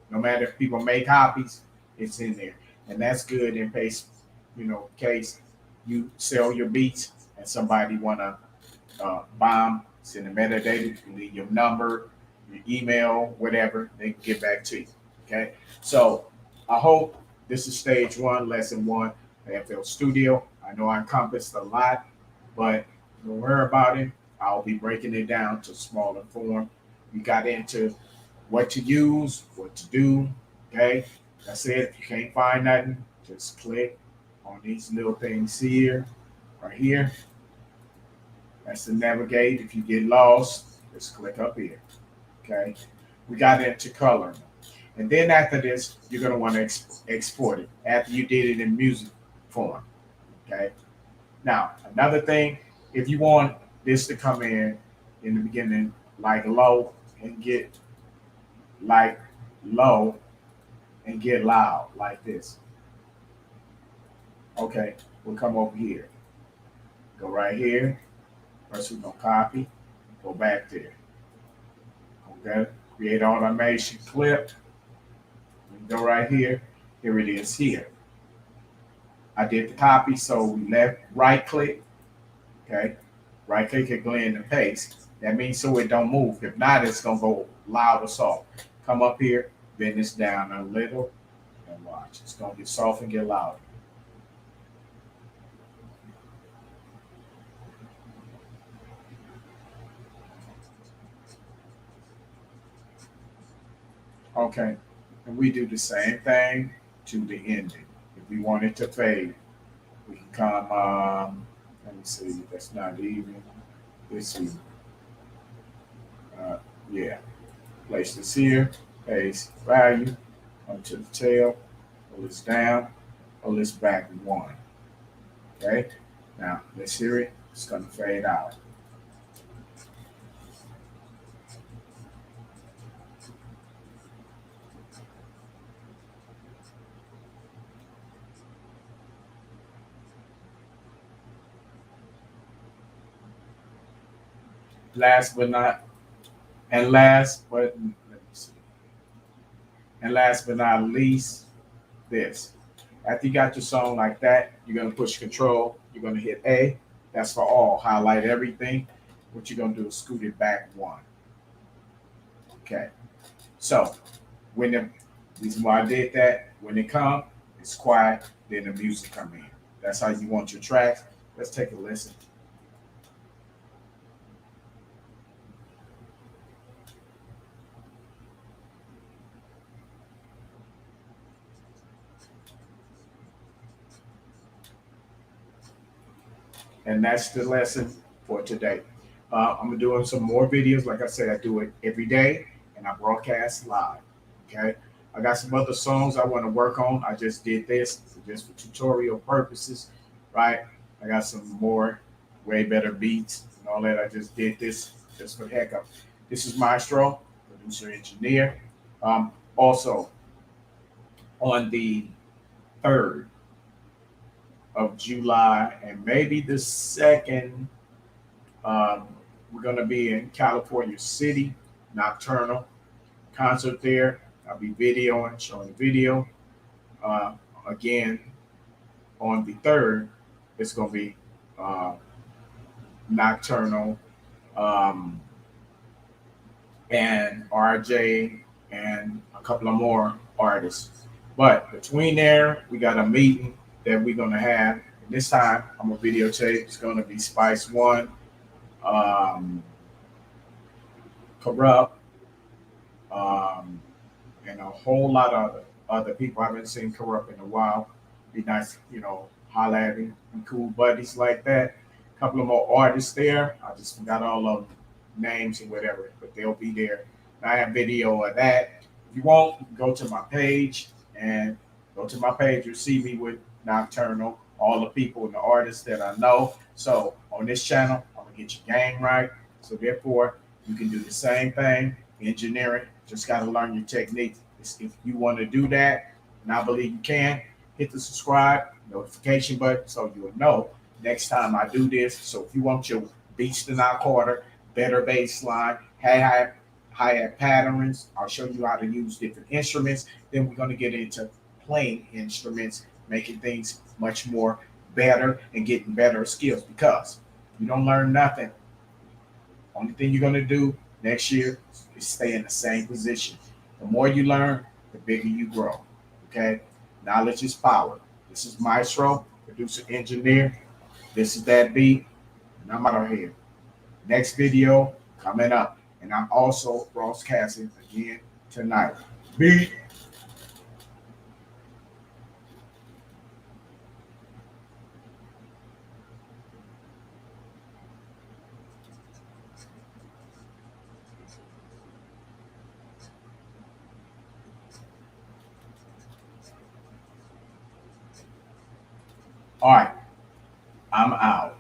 No matter if people make copies, it's in there. And that's good in case, case you sell your beats and somebody wanna bomb, send the metadata, you can leave your number, your email, whatever, they can get back to you. Okay. So I hope this is stage one, lesson one, FL Studio. I know I encompassed a lot, but don't worry about it. I'll be breaking it down to smaller form. We got into what to use, what to do. Okay. That's it. If you can't find nothing, just click on these little things here, right here. That's to navigate. If you get lost, just click up here. Okay. We got into coloring. And then after this, you're going to want to export it after you did it in music form. Okay. Now, another thing, if you want this to come in the beginning, like low and get like low and get loud like this. Okay, we'll come over here. Go right here. First, we're going to copy. Go back there. Okay, create automation clip. We go right here. Here it is here. I did the copy, so we right click. Okay, right click and blend and paste. That means so it don't move. If not, it's gonna go loud or soft. Come up here, bend this down a little, and watch. It's gonna get soft and get louder. Okay, and we do the same thing to the ending. If we want it to fade, we can come. Let me see. That's not even. Let's see. Uh, yeah. Place this here. Paste value. Come to the tail. Pull this down. Pull this back one. Okay. Now let's hear it. It's gonna fade out. Last but not and last but let me see. And last but not least, this. After you got your song like that, you're gonna push control, you're gonna hit A. That's for all. Highlight everything. What you're gonna do is scoot it back one. Okay. So when the reason why I did that, when it come, it's quiet, then the music come in. That's how you want your tracks. Let's take a listen. And that's the lesson for today. I'm doing some more videos. Like I said, I do it every day and I broadcast live. Okay. I got some other songs I want to work on. I just did this just for tutorial purposes, right? I got some more way better beats and all that. I just did this just for the heck of it. This is Maestro, producer engineer. Also, on the 3rd, of July, and maybe the 2nd. Um, we're going to be in California City, Nocturnal concert there. I'll be videoing, showing the video. Uh, Again, on the 3rd, it's going to be uh, Nocturnal, um, and RJ and a couple of more artists. But between there, we got a meeting that we're going to have. And this time, I'm going to videotape. It's going to be Spice One, um, Corrupt, um, and a whole lot of other people. I haven't seen Corrupt in a while. Be nice, holler at him. Be cool buddies like that. A couple of more artists there. I just forgot all of names and whatever, but they'll be there. And I have video of that. If you want, you can go to my page and go to my page. You'll see me with Nocturnal, all the people and the artists that I know. So on this channel, I'm gonna get your game right. So therefore, you can do the same thing. Engineering, just got to learn your technique. If you want to do that, and I believe you can, hit the subscribe notification button so you'll know next time I do this. So if you want your beats to knock harder, better bass line, hi-hat patterns, I'll show you how to use different instruments. Then we're going to get into playing instruments, making things much more better and getting better skills, because you don't learn nothing. Only thing you're going to do next year is stay in the same position. The more you learn, the bigger you grow. Okay? Knowledge is power. This is Maestro, producer engineer. This is that beat, and I'm out of here. Next video coming up. And I'm also broadcasting again tonight. Beat. All right. I'm out.